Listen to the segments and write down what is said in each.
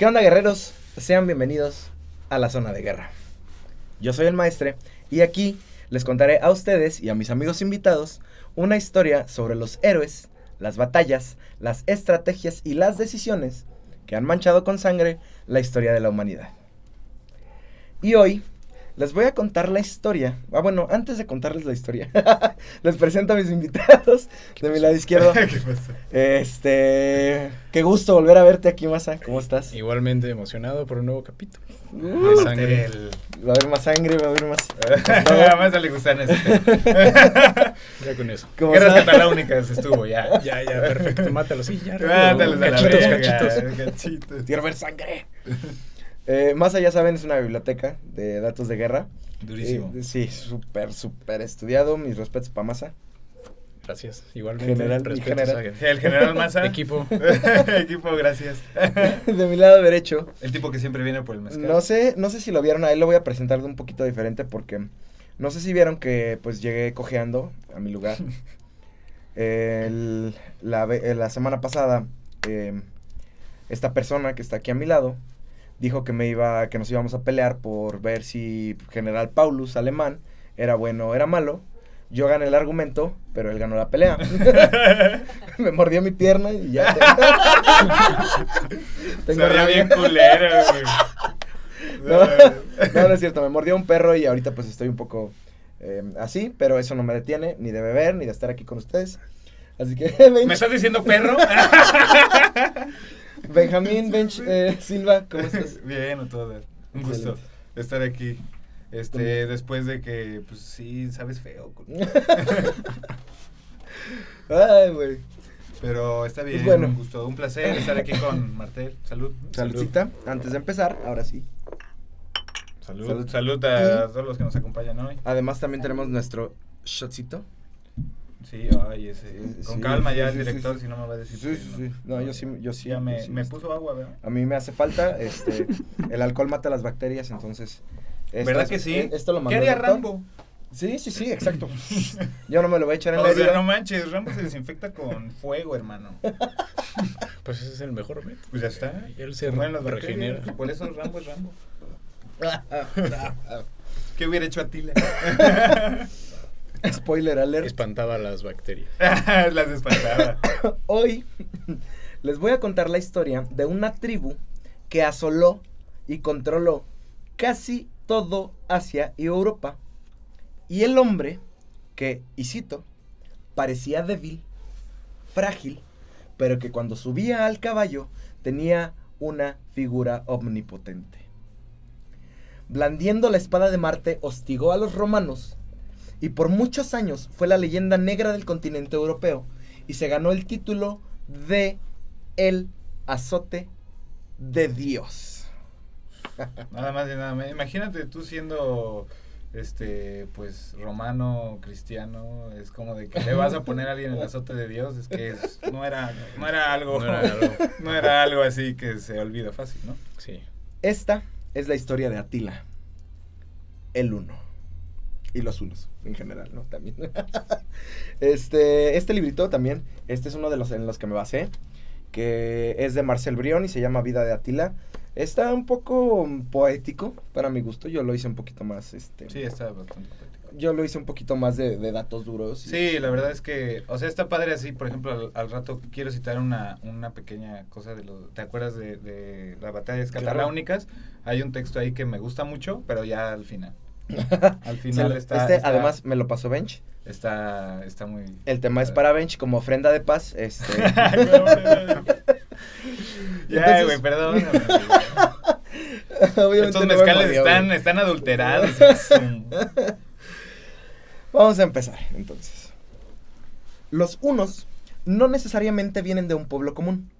¿Qué onda, guerreros? Sean bienvenidos a la zona de guerra. Yo soy el Maestre y aquí les contaré a ustedes y a mis amigos invitados una historia sobre los héroes, las batallas, las estrategias y las decisiones que han manchado con sangre la historia de la humanidad. Y hoy les voy a contar la historia. Bueno, antes de contarles la historia, les presento a mis invitados de mi lado izquierdo. ¿Qué pasó? Qué gusto volver a verte aquí, Masa. ¿Cómo estás? Igualmente emocionado por un nuevo capítulo. De sangre. Va a haber más sangre, va a haber más. Más le gustan ese. Ya con eso. Guerras cataláunicas estuvo, ya. Ya, perfecto. Mátalo, sí, ya. Mátalos a la Cachitos, verga, cachitos. cachitos. Quiero ver sangre. Masa, ya saben, es una biblioteca de datos de guerra. Durísimo. Sí, súper estudiado. Mis respetos para Masa. Gracias. Igualmente. General, respeto, general. Saga. El general Maza. Equipo. Equipo, gracias. De mi lado derecho. El tipo que siempre viene por el mezcal. No sé si lo vieron, a él lo voy a presentar de un poquito diferente porque no sé si vieron que pues llegué cojeando a mi lugar. La semana pasada, esta persona que está aquí a mi lado dijo que nos íbamos a pelear por ver si General Paulus alemán era bueno o era malo. Yo gané el argumento, pero él ganó la pelea. Me mordió mi pierna y ya. Tengo bien culero, güey. No es cierto. Me mordió un perro y ahorita pues estoy un poco así, pero eso no me detiene ni de beber ni de estar aquí con ustedes. Así que, ¿Me estás diciendo perro? Benjamín Bench Silva, ¿cómo estás? Bien, a todo. Un gusto estar aquí. Después de que, pues sí, sabes feo. Ay, güey. Pero está bien, Pues bueno. un gusto, un placer estar aquí con Martel. Salud. Saludcita. Antes de empezar, ahora sí. Salud a todos los que nos acompañan hoy. Además también tenemos nuestro shotcito. Sí, ay, ese. Con Sí, calma ya sí, el director, sí. si no me va a decir. Sí, sí. No, yo sí. Ya me yo sí. puso agua, ¿verdad? A mí me hace falta, el alcohol mata las bacterias, entonces. ¿Verdad que sí? Esto lo mandó ¿Qué haría el doctor. Rambo? Sí, exacto. Yo no me lo voy a echar en la O sea, herida. no manches, Rambo se desinfecta con fuego, hermano. Pues ese es el mejor método. Pues ya está. Y él se mueren las regenera. bacterias. Por eso Rambo es Rambo. ¿Qué hubiera hecho Atila? Spoiler alert. Espantaba las bacterias. Las espantaba. Hoy les voy a contar la historia de una tribu que asoló y controló casi todo Asia y Europa. Y el hombre que, y cito, parecía débil, frágil, pero que cuando subía al caballo tenía una figura omnipotente. Blandiendo la espada de Marte, hostigó a los romanos y por muchos años fue la leyenda negra del continente europeo y se ganó el título de el azote de Dios. Nada más y nada menos. Imagínate tú siendo pues romano, cristiano, es como de que le vas a poner a alguien el azote de Dios, es que no era algo así que se olvida fácil, ¿no? Sí. Esta es la historia de Atila, el uno. Y los unos, en general, ¿no? También. Este librito también, este es uno de los en los que me basé, que es de Marcel Brion y se llama Vida de Atila. Está un poco poético, para mi gusto. Yo lo hice un poquito más, Sí, está bastante poético. Yo lo hice un poquito más de datos duros. Sí, la verdad es que, o sea, está padre así, por ejemplo, al rato quiero citar una pequeña cosa de ¿te acuerdas de las batallas cataláunicas? Hay un texto ahí que me gusta mucho, pero ya al final. Al final está... Además, me lo pasó Bench. Está muy... El tema es para Bench como ofrenda de paz, Ya, güey, perdóname. Estos no me mezcales mordió, están adulterados. Vamos a empezar, entonces. Los hunos no necesariamente vienen de un pueblo común,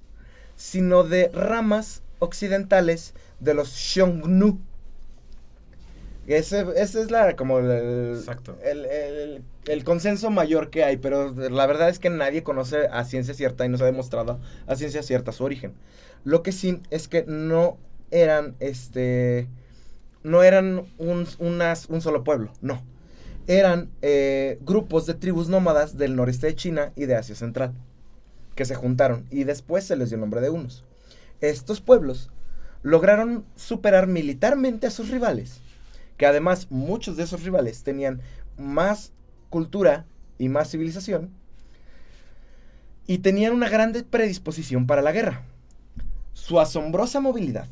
sino de ramas occidentales de los Xiongnu. Ese es Exacto. el consenso mayor que hay, pero la verdad es que nadie conoce a ciencia cierta y no se ha demostrado a ciencia cierta su origen. Lo que sí es que no eran un solo pueblo, no. Eran grupos de tribus nómadas del noreste de China y de Asia Central, que se juntaron y después se les dio el nombre de hunos. Estos pueblos lograron superar militarmente a sus rivales, que además muchos de esos rivales tenían más cultura y más civilización, y tenían una gran predisposición para la guerra. Su asombrosa movilidad,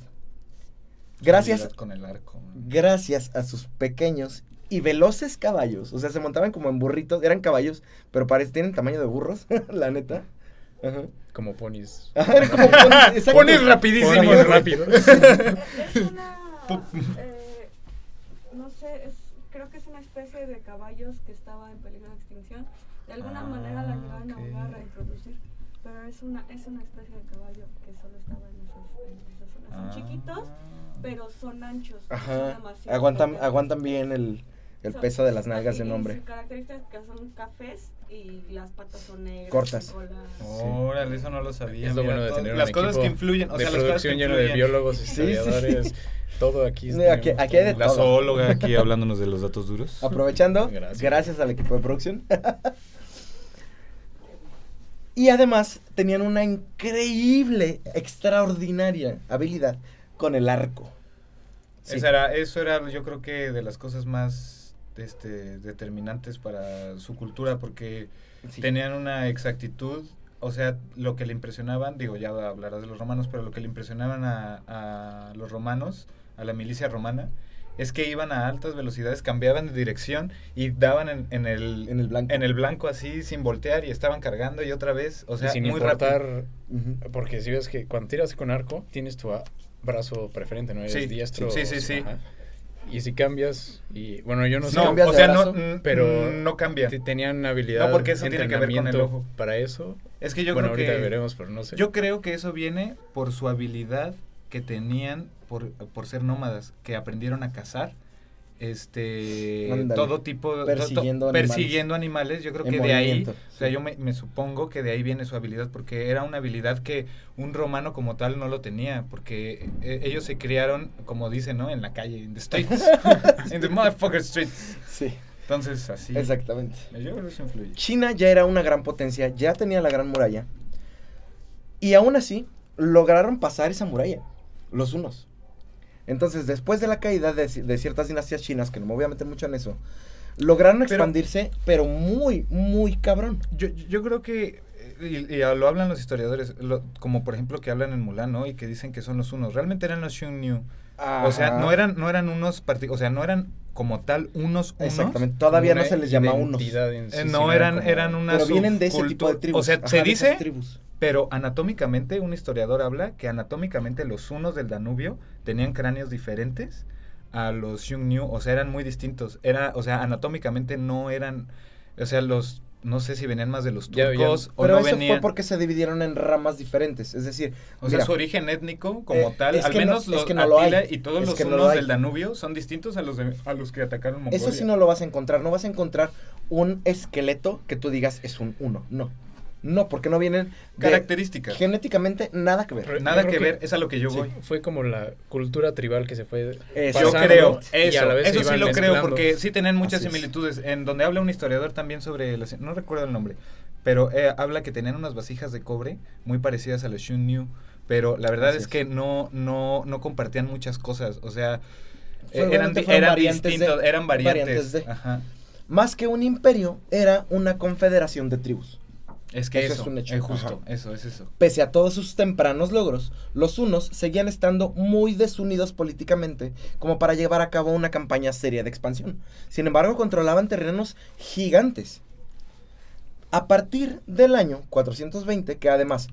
gracias con el arco. gracias a sus pequeños y veloces caballos, o sea, se montaban como en burritos, eran caballos, pero tienen tamaño de burros, la neta. Ajá. Como ponis. Ajá, eran como ponis, exacto. Ponis rapidísimos. Ponis rápidos. Es una, no sé, creo que es una especie de caballos que estaba en peligro de extinción. De alguna manera la llegaron a volver a reintroducir, pero es una especie de caballo que solo estaba en esas zonas. Son chiquitos, pero son anchos. Ajá, son demasiado aguantan bien el peso de las nalgas de un hombre. Sus características son cafés y las patas son negras. Cortas. Órale, eso no lo sabía. Es lo Mira, bueno de tener las un cosas equipo que influyen, o de sea, las cosas que producción lleno de influyen. biólogos, Sí, historiadores, sí. todo aquí. Sí, aquí hay de La todo. zoóloga aquí hablándonos de los datos duros. Aprovechando, gracias al equipo de producción. Y además tenían una increíble, extraordinaria habilidad con el arco. Sí. Eso era, yo creo que de las cosas más determinantes para su cultura, porque Sí. tenían una exactitud, o sea, lo que le impresionaban, digo, ya hablarás de los romanos, pero lo que le impresionaban a los romanos, a la milicia romana, es que iban a altas velocidades, cambiaban de dirección y daban en el blanco así, sin voltear, y estaban cargando y otra vez, o sea, y sin muy importar, rápido. Porque si ves que cuando tiras con arco, tienes tu brazo preferente, ¿no? Eres Sí, diestro. sí. Ajá. Y si cambias, y bueno, yo no sé. No, cambias o de sea, brazo, pero no cambia. Tenían una habilidad, No, porque eso tiene que ver con el entrenamiento ojo. para eso. Es que yo bueno, creo ahorita que veremos, pero no sé. Yo creo que eso viene por su habilidad que tenían por ser nómadas, que aprendieron a cazar, Ándale. todo tipo, persiguiendo animales. Yo creo En que de ahí, movimiento, o sea, sí. yo me supongo que de ahí viene su habilidad, porque era una habilidad que un romano como tal no lo tenía, porque ellos se criaron, como dicen, ¿no? En la calle, in the streets, in the motherfucker streets. Sí, Entonces, así. exactamente. Yo creo que eso influye. China ya era una gran potencia, ya tenía la gran muralla. Y aún así, lograron pasar esa muralla, los hunos. Entonces, después de la caída de ciertas dinastías chinas, que no me voy a meter mucho en eso, lograron expandirse, pero muy, muy cabrón. Yo creo que, y lo hablan los historiadores, como por ejemplo que hablan en Mulan, ¿no? Y que dicen que son los hunos. Realmente eran los Xiongnu. O sea, no eran unos, o sea, no eran como tal unos. Exactamente, todavía no se les llama unos. No, eran unas. Pero vienen de ese tipo de tribus. O sea, Ajá, se de dice, esas tribus. pero anatómicamente, un historiador habla que anatómicamente los hunos del Danubio tenían cráneos diferentes a los Xiongnu, o sea, eran muy distintos. O sea, anatómicamente no eran, o sea, no sé si venían más de los turcos o pero no eso venían. fue porque se dividieron en ramas diferentes, es decir, O sea, su origen étnico como tal, es al que menos no- es los que no lo Atila hay. y todos Es los que no hunos lo hay. del Danubio son distintos a los que atacaron Mongolia. eso sí no lo vas a encontrar, no vas a encontrar un esqueleto que tú digas es un uno, no, porque no vienen de características. genéticamente nada que ver. Nada Yo que creo ver, es a lo que yo Sí, voy. fue como la cultura tribal que se fue Eso. Yo pasando, creo, y a la vez se eso sí iban lo creo, mezclando. porque sí tienen muchas Así es. similitudes. En donde habla un historiador también sobre, no recuerdo el nombre, pero habla que tenían unas vasijas de cobre muy parecidas a los Xiongnu, pero la verdad Así es es. que no compartían muchas cosas, o sea, Fueron eran variantes distintos, de- eran variantes. variantes de. Ajá. Más que un imperio, era una confederación de tribus. Es que Eso eso, es un hecho. es justo, Ajá. eso es eso. Pese a todos sus tempranos logros, los hunos seguían estando muy desunidos políticamente como para llevar a cabo una campaña seria de expansión. Sin embargo, controlaban terrenos gigantes. A partir del año 420, que además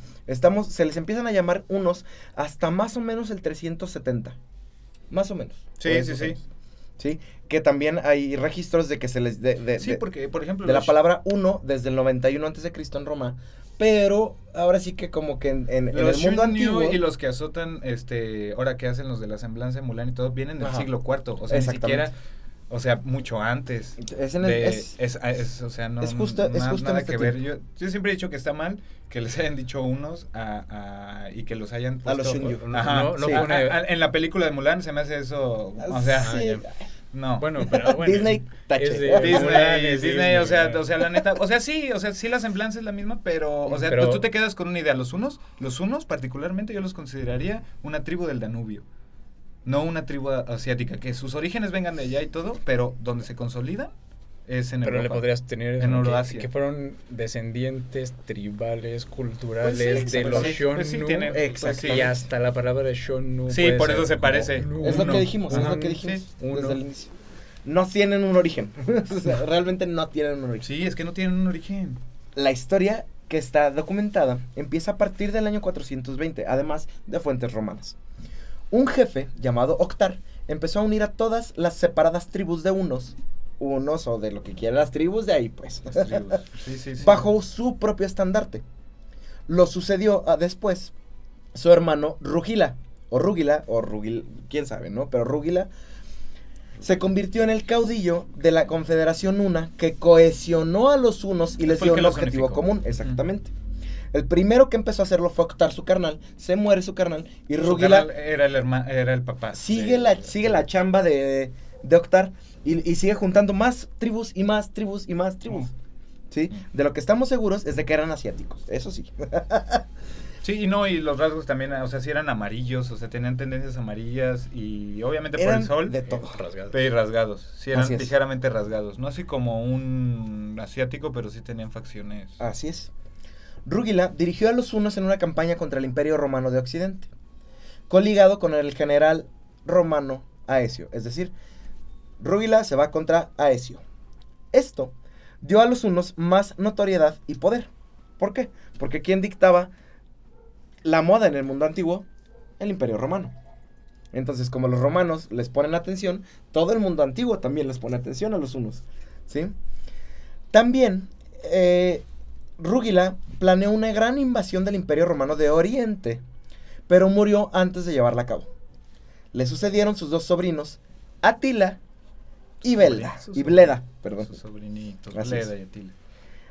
se les empiezan a llamar hunos hasta más o menos el 370. Más o menos. Sí, por sí, esos sí. años. Sí, que también hay registros de que se les... Sí, porque, por ejemplo, de la los- palabra uno desde el 91 antes de Cristo en Roma, pero ahora sí que como que en el los mundo Xiongnu antiguo y los que azotan, ahora que hacen los de la semblanza de Mulan y todo, vienen del Ajá. siglo IV, o sea, ni Exactamente. siquiera, o sea, mucho antes. es en el, O sea, no, es justo- es justo en nada este que ver. tiempo. Yo siempre he dicho que está mal que les hayan dicho unos y que los hayan A los puesto. Xiongnu. Ajá. No, no Sí. fue una- En la película de Mulan se me hace eso, o sea, sí, no. Bueno, pero bueno. Disney tache. es de- Mulan es Disney, o sea, la neta, o sea, sí la semblanza es la misma, pero, o sea, Pero- tú te quedas con una idea. Los unos particularmente yo los consideraría una tribu del Danubio. no una tribu asiática, que sus orígenes vengan de allá y todo, pero donde se consolida es en Pero Europa. le podrías tener En que- Euroasia. que fueron descendientes tribales, culturales Pues sí, de los pues sí, Shonu. pues sí, tiene- Exacto. Y hasta la palabra Shonu. Sí, puede por ser eso se como parece. Es lo Uno. que dijimos, es Ajá. lo que dijimos Sí, uno. desde el inicio. No tienen un origen. O sea, realmente no tienen un origen. Sí, es que no tienen un origen. La historia que está documentada empieza a partir del año 420, además de fuentes romanas. Un jefe llamado Octar empezó a unir a todas las separadas tribus de unos o de lo que quieran las tribus de ahí, pues, Las tribus. Sí, sí, sí. bajo su propio estandarte. Lo sucedió después su hermano Rugila, quién sabe, ¿no? Pero Rugila se convirtió en el caudillo de la Confederación Una que cohesionó a los unos y les Fue el dio que un los objetivo unificó. común, exactamente. El primero que empezó a hacerlo fue Octar, su carnal, se muere su carnal y Su Rugila carnal era el papá. sigue la chamba de Octar y sigue juntando más tribus y más tribus y más tribus. ¿Sí? De lo que estamos seguros es de que eran asiáticos, eso sí. Sí, y los rasgos también, o sea, sí eran amarillos, o sea, tenían tendencias amarillas y obviamente por Eran el sol. de todo. Rasgado. Y rasgados, sí, eran Así es. ligeramente rasgados. No así como un asiático, pero sí tenían facciones. Así es. Rugila dirigió a los hunos en una campaña contra el Imperio Romano de Occidente, coligado con el general romano Aecio. Es decir, Rugila se va contra Aecio. Esto dio a los hunos más notoriedad y poder. ¿Por qué? Porque ¿quién dictaba la moda en el mundo antiguo? El Imperio Romano. Entonces, como los romanos les ponen atención, todo el mundo antiguo también les pone atención a los hunos, ¿sí? También, Rugila planeó una gran invasión del Imperio Romano de Oriente, pero murió antes de llevarla a cabo. Le sucedieron sus dos sobrinos, Atila y Bleda, perdón. Sus sobrinitos, Así Bleda es. y Atila.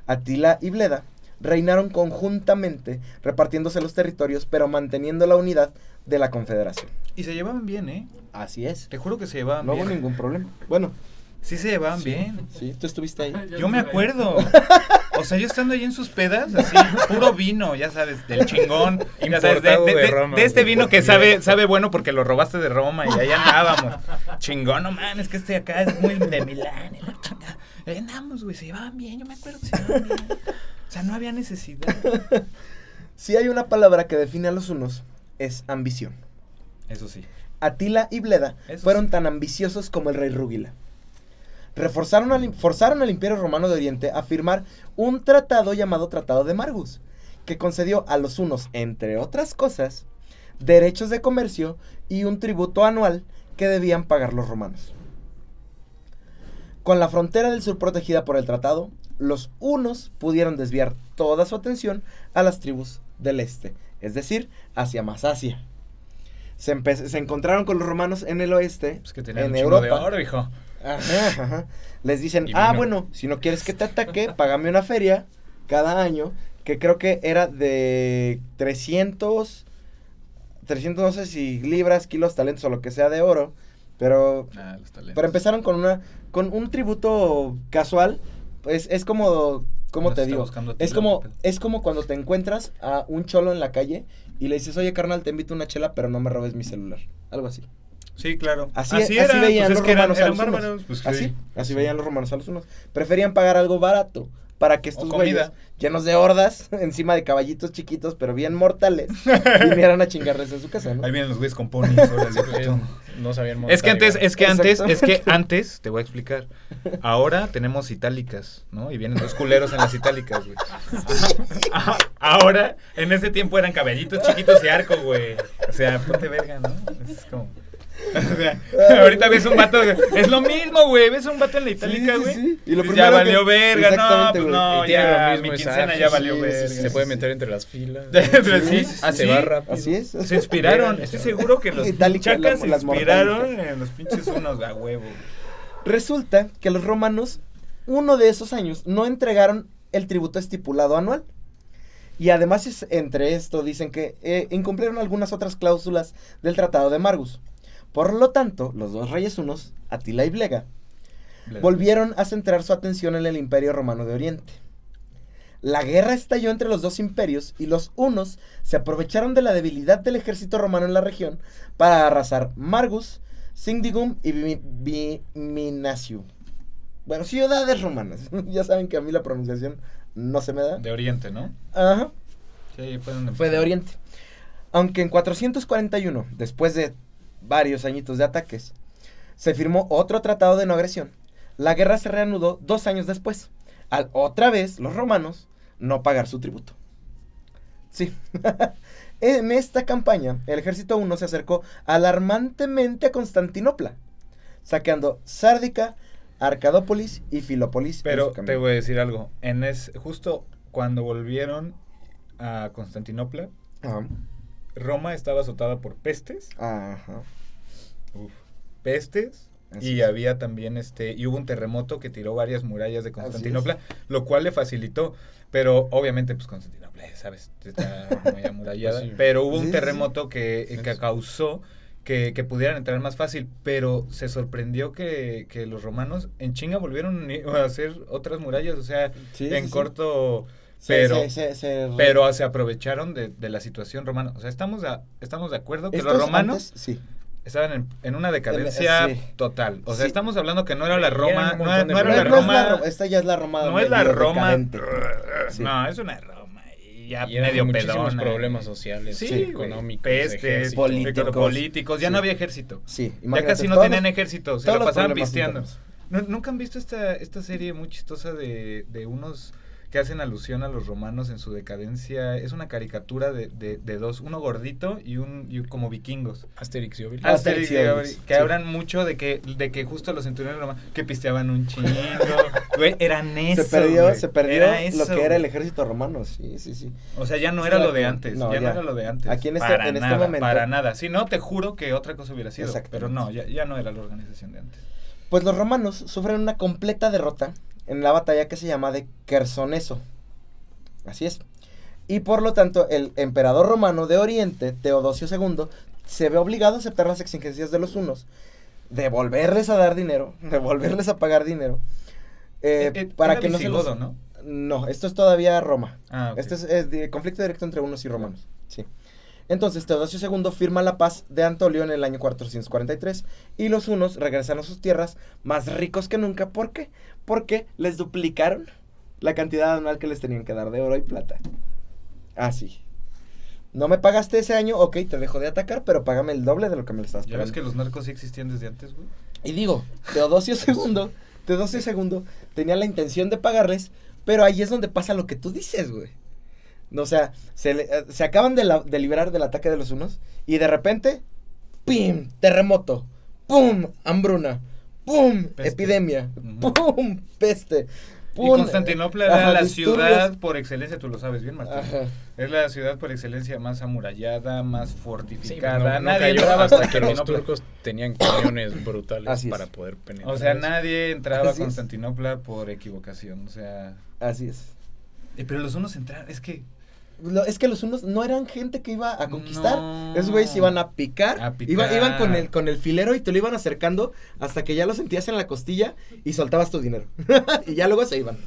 Atila y Bleda reinaron conjuntamente, repartiéndose los territorios, pero manteniendo la unidad de la confederación. Y se llevaban bien, ¿eh? Así es. Te juro que se llevaban No hubo bien. ningún problema. Bueno, Sí se llevaban bien. sí, tú estuviste ahí. Yo me acuerdo. O sea, yo estando ahí en sus pedas, así, puro vino, ya sabes, del chingón. Ya sabes, Importado de Roma, de este güey. vino que sabe bueno porque lo robaste de Roma y ahí andábamos. Chingón, no man, es que este acá es muy de Milán y la chingada. Ahí andamos, güey, se llevaban bien, yo me acuerdo que se llevaban bien. O sea, no había necesidad. Si hay una palabra que define a los hunos, es ambición. Eso sí. Atila y Bleda Eso fueron sí. tan ambiciosos como el rey Rugila. Forzaron al Imperio Romano de Oriente a firmar un tratado llamado Tratado de Margus, que concedió a los hunos, entre otras cosas, derechos de comercio y un tributo anual que debían pagar los romanos. Con la frontera del sur protegida por el tratado, los hunos pudieron desviar toda su atención a las tribus del este, es decir, hacia Masacia. Se encontraron con los romanos en el oeste, Pues que tenían en un chingo de Europa. oro, hijo. Ajá. Les dicen, Y ah, vino. bueno, si no quieres que te ataque, págame una feria cada año, que creo que era de 300, no sé si libras, kilos, talentos o lo que sea de oro, pero Los talentos. empezaron con un tributo casual, pues es como, ¿cómo Nos te está digo? buscando Es Atila, como, ¿qué pedo? es como cuando te encuentras a un cholo en la calle y le dices, oye, carnal, te invito a una chela, pero no me robes mi celular. Algo así. Sí, claro. Así era, veían pues los es que romanos a eran los hunos. bárbaros. Pues, Así sí. veían los romanos a los hunos. Preferían pagar algo barato para que estos O comida. güeyes, llenos de hordas, encima de caballitos chiquitos, pero bien mortales, vinieran a chingarles en su casa, ¿no? Ahí vienen los güeyes con ponis. órale, puto. No sabían montar. Es que antes, Exactamente. antes, te voy a explicar. Ahora tenemos itálicas, ¿no? Y vienen los culeros en las itálicas, güey. Ajá. Ahora, en ese tiempo eran caballitos chiquitos y arco, güey. O sea, ponte verga, ¿no? Es como... O sea, ahorita ves un vato, es lo mismo, güey, ves un vato en la itálica, Sí, güey. sí, sí. Y lo Pues ya primero que- valió verga, no, Exactamente, pues güey. no, Y tiene ya, lo mi mismo, es quincena ágil, ya valió sí, verga. sí, Se puede meter entre las filas. Sí, Se así, va rápido. Así es. se inspiraron, estoy seguro que los Itálica, chacas se las inspiraron en los pinches unos a huevo. Resulta que los romanos, uno de esos años, no entregaron el tributo estipulado anual. Y además, entre esto, dicen que incumplieron algunas otras cláusulas del Tratado de Margus. Por lo tanto, los dos reyes hunos, Atila y Bleda, volvieron a centrar su atención en el Imperio Romano de Oriente. La guerra estalló entre los dos imperios y los hunos se aprovecharon de la debilidad del ejército romano en la región para arrasar Margus, Sindigum y Viminacium. Bueno, ciudades romanas. Ya saben que a mí la pronunciación no se me da. De Oriente, ¿no? Ajá. Sí, fue donde Fue de empezó. Oriente. Aunque en 441, después de varios añitos de ataques, se firmó otro tratado de no agresión, la guerra se reanudó 2 años después, al otra vez los romanos no pagar su tributo. Sí. En esta campaña, el ejército huno se acercó alarmantemente a Constantinopla, saqueando Sárdica, Arcadópolis y Filópolis. Pero te voy a decir algo. Justo cuando volvieron a Constantinopla, Ajá. Roma estaba azotada por pestes. Ajá. Pestes. Así Y es. había también y hubo un terremoto que tiró varias murallas de Constantinopla, lo cual le facilitó. Pero obviamente, pues Constantinopla, ¿sabes? Está muy amurallada. Pues sí. Pero hubo Sí, un sí, terremoto que causó que pudieran entrar más fácil. Pero se sorprendió que los romanos en chinga volvieron a hacer otras murallas. O sea, Sí, en sí, sí. corto. Se Pero se aprovecharon de la situación romana. O sea, estamos de acuerdo que los Estos romanos antes, sí. estaban en una decadencia Sí. total. O sea, Sí. estamos hablando que no era la Eran Roma, un no, montón de no era No, la no es Roma. la esta ya es la Roma. No es la medio Roma. decadente. Sí. No, es una Roma. Y ya Y eran medio muchísimos pedona. problemas sociales, Sí, económicos, pestes, ejército. políticos. Ya Sí. no había ejército. Sí, Ya imagínate, casi no todos tenían los- ejército. Se todos la los pasaban problemas pisteando. internos. ¿Nunca han visto esta serie muy chistosa de unos que hacen alusión a los romanos en su decadencia? Es una caricatura de dos, uno gordito y como vikingos. Asterix y Obelix. Asterix y Obelix, Que sí. hablan mucho de que justo los centuriones romanos que pisteaban un chingo. Güey, eran eso. Se perdió Era lo eso, que era el güey. ejército romano, sí, sí, sí. O sea, ya no Sí, era claro, lo de antes. no, ya no ya. era lo de antes. Aquí en este- para en este nada, momento- para nada. Si no, te juro que otra cosa hubiera sido. Exactamente. Pero no, ya no era la organización de antes. Pues los romanos sufren una completa derrota en la batalla que se llama de Quersoneso. Así es. Y por lo tanto, el emperador romano de Oriente, Teodosio II, se ve obligado a aceptar las exigencias de los hunos, de volverles a dar dinero, de volverles a pagar dinero, para Era que no se los... visigodo, ¿no? No, esto es todavía Roma. Ah, ok. Este es conflicto directo entre hunos y romanos. Sí. Entonces, Teodosio II firma la paz de Antolio en el año 443 y los hunos regresan a sus tierras más ricos que nunca. ¿Por qué? Porque les duplicaron la cantidad anual que les tenían que dar de oro y plata. Así. No me pagaste ese año, ok, te dejo de atacar, pero págame el doble de lo que me le estabas Ya pagando. ves que los narcos sí existían desde antes, güey. Y digo, Teodosio II tenía la intención de pagarles, pero ahí es donde pasa lo que tú dices, güey. O sea, se acaban de liberar del ataque de los hunos y de repente, ¡pim! Terremoto, ¡pum! Hambruna, ¡pum! Peste. Epidemia, Ujú. ¡pum! Peste. Y ¡pum! Constantinopla era Ajá, la disturbios. ciudad por excelencia, tú lo sabes bien, Martín. Ajá. Es la ciudad por excelencia más amurallada, más Sí, fortificada. no Nadie cayó entraba a hasta que los Constantinopla. turcos tenían cañones brutales Así es. para poder penetrar. O sea, nadie entraba a Así es. Constantinopla por equivocación. O sea. Así es. Pero los unos entraron, es que. Es que los hunos no eran gente que iba a conquistar. No. Esos güeyes iban a picar. A picar. Iban con el filero y te lo iban acercando hasta que ya lo sentías en la costilla y soltabas tu dinero. Y ya luego se iban.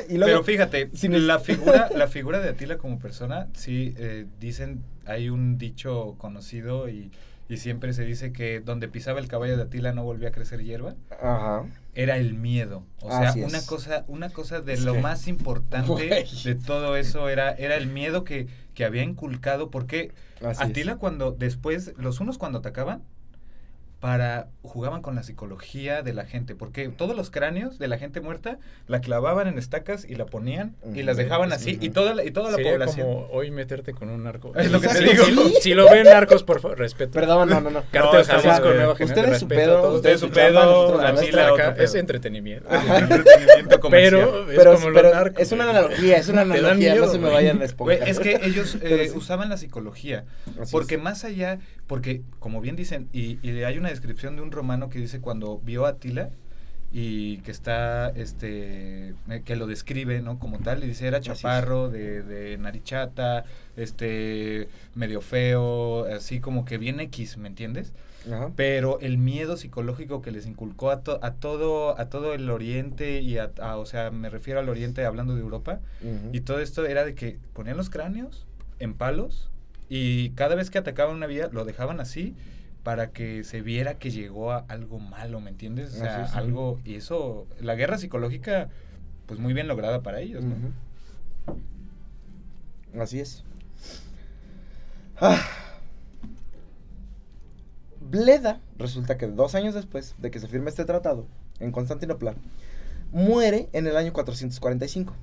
Y luego, Pero fíjate, sin el- la figura de Atila como persona, sí, dicen, hay un dicho conocido y siempre se dice que donde pisaba el caballo de Atila no volvía a crecer hierba. Ajá. Era el miedo. O sea, Así es. una cosa de Es lo que- más importante Güey. de todo eso era el miedo que había inculcado. Porque Así Atila los unos cuando atacaban, jugaban con la psicología de la gente, porque todos los cráneos de la gente muerta la clavaban en estacas y la ponían y las dejaban así, Ujú. y toda la Sería población. como hoy meterte con un narco. Es lo que te Exacto, digo. sí. Si lo ven narcos, por favor, respeto. Perdón, no. Cartel No, Jalisco, o sea, nueva generación. ustedes su respeto pedo, a todos. ustedes su chamba, pedo, nosotros la Atila, nuestra. otro Acá pedo. es entretenimiento. Entretenimiento comercial. Pero es como los narcos. es una güey. analogía, es una Te dan analogía, miedo, no se me güey. vayan a esponjar. Güey, es que ellos Pero sí. usaban la psicología, Así porque es. más allá, porque como bien dicen, y hay una descripción de un romano que dice cuando vio a Atila, y que está, que lo describe, ¿no? Como tal, y dice, era chaparro, de nariz chata, medio feo, así como que bien X, ¿me entiendes? Ajá. Pero el miedo psicológico que les inculcó a todo el Oriente y o sea, me refiero al Oriente hablando de Europa, Uh-huh. y todo esto era de que ponían los cráneos en palos y cada vez que atacaban una vía lo dejaban así para que se viera que llegó a algo malo, ¿me entiendes? O sea, Así es. algo, y eso, la guerra psicológica, pues muy bien lograda para ellos, ¿no? Uh-huh. Así es. Ah. Bleda, resulta que 2 años después de que se firme este tratado en Constantinopla, muere en el año 445,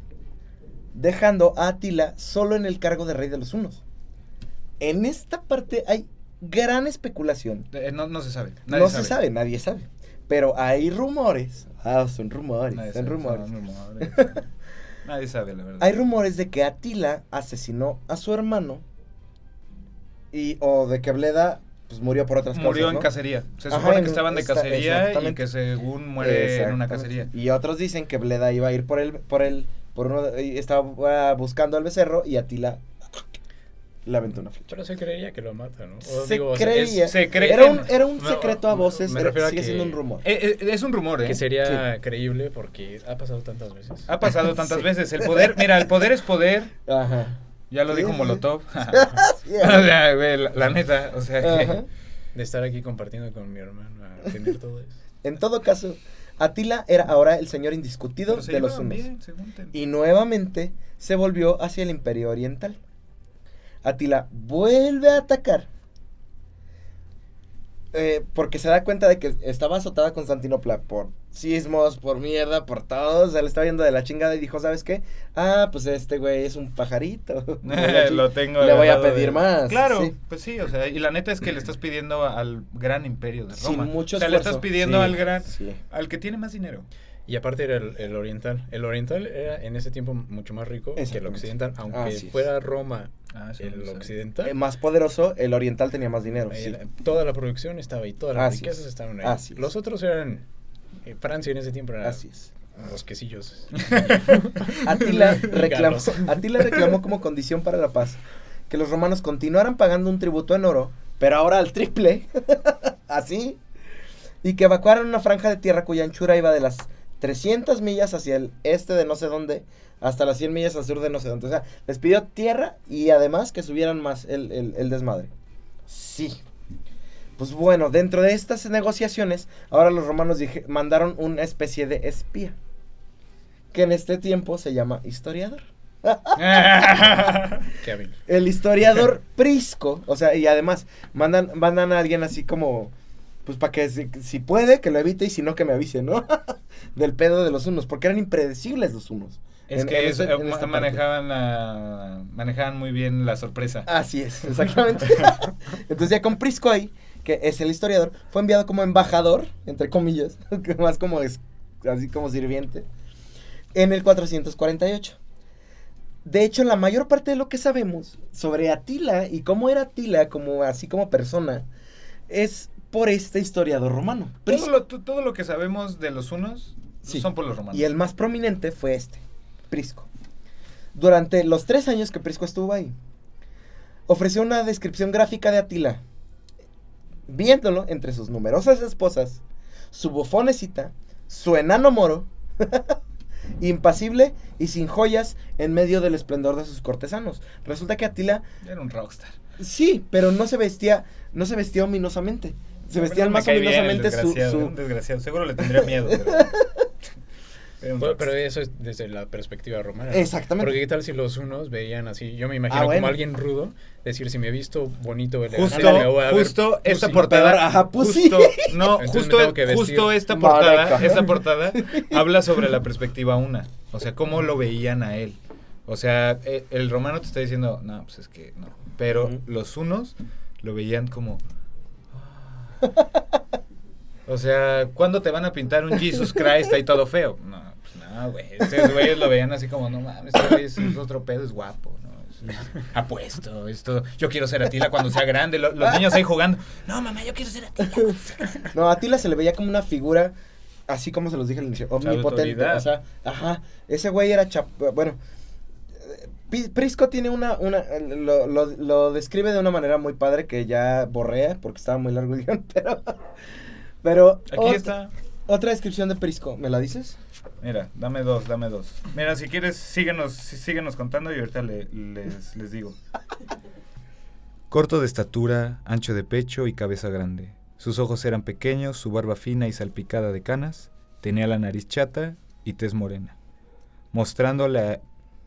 dejando a Atila solo en el cargo de rey de los hunos. En esta parte hay gran especulación. No se sabe. Nadie sabe. Pero hay rumores. Son rumores. Nadie Son sabe, rumores. son rumores. Nadie sabe, la verdad. Hay rumores de que Atila asesinó a su hermano o de que Bleda pues murió por otras Murió causas, en ¿no? cacería. Se Ajá, supone que estaban de cacería y exactamente. que según muere en una Exactamente. cacería. Y otros dicen que Bleda iba a ir y estaba buscando al becerro y Atila le aventó una flecha. Pero se creería que lo mata, ¿no? Creía. se cree- Era un No, secreto a voces, me refiero a sigue que- siendo un rumor. Es un rumor, ¿eh? que sería creíble porque ha pasado tantas veces. Ha pasado tantas Sí. veces. El poder, mira, el poder es poder. Ajá. Ya lo Sí, dijo sí. Molotov. Sí, O sea, güey, la neta, o sea que... Ajá. De estar aquí compartiendo con mi hermano a tener todo eso. En todo caso, Atila era ahora el señor indiscutido Pero se de los llevaban hunos. bien, según te- Y nuevamente se volvió hacia el Imperio Oriental. Atila vuelve a atacar. Porque se da cuenta de que estaba azotada Constantinopla por sismos, por mierda, por todo. O sea, le estaba yendo de la chingada y dijo, ¿sabes qué? Pues este güey es un pajarito. Lo tengo Le voy a agarrado pedir más. Claro, Sí. pues sí, o sea, y la neta es que le estás pidiendo al gran imperio de Sin Roma. mucho o sea, le esfuerzo. estás pidiendo Sí. al que tiene más dinero. Y aparte era el oriental. El oriental era en ese tiempo mucho más rico que el Exactamente. occidental. Aunque Así es. fuera Roma Eso el no sé. occidental, Más poderoso, el oriental tenía más dinero. Sí. toda la producción estaba ahí, todas las Así riquezas es. estaban ahí. Así es. Los otros eran... Francia en ese tiempo era Así es. bosquecillos. Atila Galos. reclamó como condición para la paz que los romanos continuaran pagando un tributo en oro, pero ahora al triple, así, y que evacuaran una franja de tierra cuya anchura iba de las 300 millas hacia el este de no sé dónde, hasta las 100 millas al sur de no sé dónde. O sea, les pidió tierra y además que subieran más el desmadre. Sí. Pues bueno, dentro de estas negociaciones, ahora los romanos mandaron una especie de espía, que en este tiempo se llama historiador. Qué hábil. El historiador Prisco, o sea, y además mandan a alguien así como, pues para que si puede, que lo evite y si no, que me avise, ¿no? Del pedo de los hunos, porque eran impredecibles los hunos. Es que esta manejaban muy bien la sorpresa. Así es, exactamente. Entonces ya con Prisco ahí, que es el historiador, fue enviado como embajador, entre comillas, que más como es, así como sirviente, en el 448. De hecho, la mayor parte de lo que sabemos sobre Atila y cómo era Atila, así como persona, es por este historiador romano. Todo lo que sabemos de los hunos Sí. son por los romanos. Y el más prominente fue Prisco. Durante los 3 años que Prisco estuvo ahí, ofreció una descripción gráfica de Atila, viéndolo entre sus numerosas esposas, su bufonecita, su enano moro, impasible y sin joyas en medio del esplendor de sus cortesanos. Resulta que Atila, Era un rockstar. sí, pero no se vestía ominosamente. Se vestían más Me cae bien, ominosamente era un desgraciado. Seguro le tendría miedo. Era un Pero rockstar. eso es desde la perspectiva romana. Exactamente. Porque qué tal si los unos veían así, yo me imagino bueno. como alguien rudo, decir si me he visto bonito, Justo, elegante, me voy a ver justo esta pussy. portada. Ajá, pussy. Justo, no, Entonces me tengo que vestir. justo esta Maraca. portada habla sobre la perspectiva una. O sea, cómo lo veían a él. O sea, el romano te está diciendo, no, pues es que no. Pero Ujú. los unos lo veían como. O sea, ¿cuándo te van a pintar un Jesus Christ ahí todo feo? No, pues no, güey. Estos güeyes lo veían así como, no mames, este güey es otro pedo, es guapo, ¿no? Es apuesto, yo quiero ser Atila cuando sea grande. Los niños ahí jugando. No, mamá, yo quiero ser Atila. No, a Atila se le veía como una figura así como se los dije al inicio, omnipotente. autoridad. O sea, ajá, ese güey era bueno, Prisco tiene lo describe de una manera muy padre que ya borrea porque estaba muy largo el guión, pero Aquí está. Otra descripción de Prisco, ¿me la dices? Mira, dame dos. Mira, si quieres, síguenos contando y ahorita les digo. Corto de estatura, ancho de pecho y cabeza grande. Sus ojos eran pequeños, su barba fina y salpicada de canas. Tenía la nariz chata y tez morena, mostrando la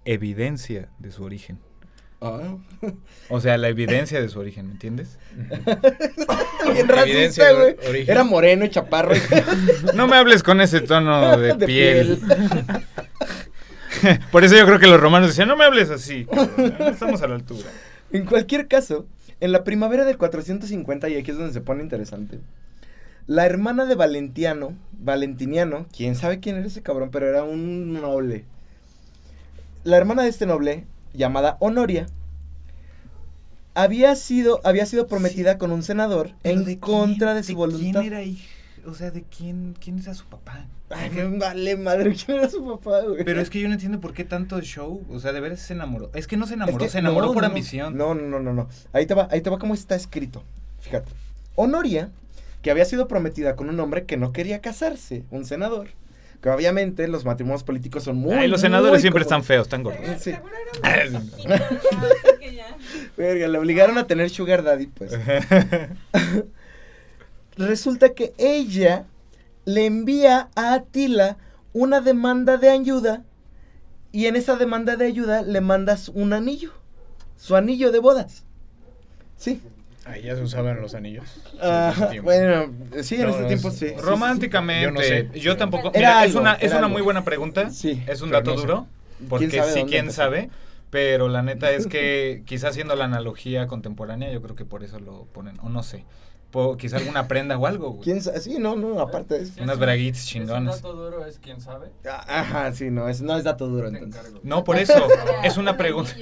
evidencia de su origen. O sea, la evidencia de su origen, ¿me entiendes? Bien racista, güey. Era moreno y chaparro. No me hables con ese tono de piel. Por eso yo creo que los romanos decían, no me hables así, cabrón, no estamos a la altura. En cualquier caso, en la primavera del 450, y aquí es donde se pone interesante, la hermana de Valentiniano, quién sabe quién era ese cabrón, pero era un noble. La hermana de este noble, llamada Honoria, había sido prometida con un senador en contra de su voluntad. ¿Quién era o sea, de quién era su papá? Ay, me vale madre, ¿quién era su papá, güey? Pero es que yo no entiendo por qué tanto show, o sea, de veras se enamoró. Es que no se enamoró, se enamoró por ambición. No. Ahí te va cómo está escrito. Fíjate. Honoria, que había sido prometida con un hombre que no quería casarse, un senador. Que obviamente los matrimonios políticos son muy... Ay, los senadores siempre están feos, están gordos. Sí. Que ya. Verga, le obligaron a tener sugar daddy, pues. Resulta que ella le envía a Atila una demanda de ayuda y en esa demanda de ayuda le mandas un anillo, su anillo de bodas. Sí. Ahí ya se usaban los anillos. Bueno, sí, en ese tiempo sí. Románticamente, yo no sé. yo tampoco. Era Mira, algo, es una algo. muy buena pregunta. Sí. Es un Pero dato no sé. duro. Porque ¿Quién sabe sí, dónde quién empezó? sabe. Pero la neta es que quizás haciendo la analogía contemporánea, yo creo que por eso lo ponen. O no sé. Quizá alguna prenda o algo, güey. ¿Quién sabe? Sí, no, aparte de eso. Unas braguitas Es chingonas. un dato duro, es quién sabe. Ajá, sí, no es dato duro Te entonces. encargo. No, por eso. Es una pregunta.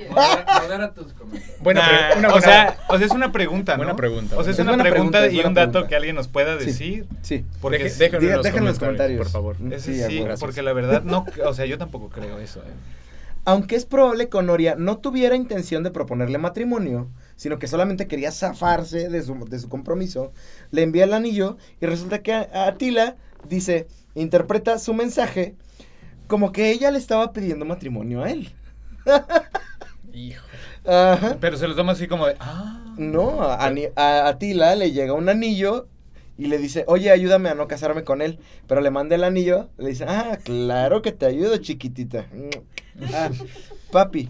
Modera tus comentarios. O sea, es una pregunta, ¿no? Buena pregunta. O sea, es Es una buena pregunta pregunta, es y buena un dato pregunta. que alguien nos pueda Sí. decir. Sí. Porque Déjenlo en Déjenlo los comentarios, por favor. Sí, sí, gracias. porque la verdad no, o sea, yo tampoco creo eso. Aunque es probable que Honoria no tuviera intención de proponerle matrimonio, sino que solamente quería zafarse de su compromiso, le envía el anillo y resulta que a Atila interpreta su mensaje como que ella le estaba pidiendo matrimonio a él. Hijo. Ajá. Pero se lo toma así como de, No, a Atila le llega un anillo y le dice, oye, ayúdame a no casarme con él. Pero le manda el anillo, le dice, claro que te ayudo, chiquitita. Papi.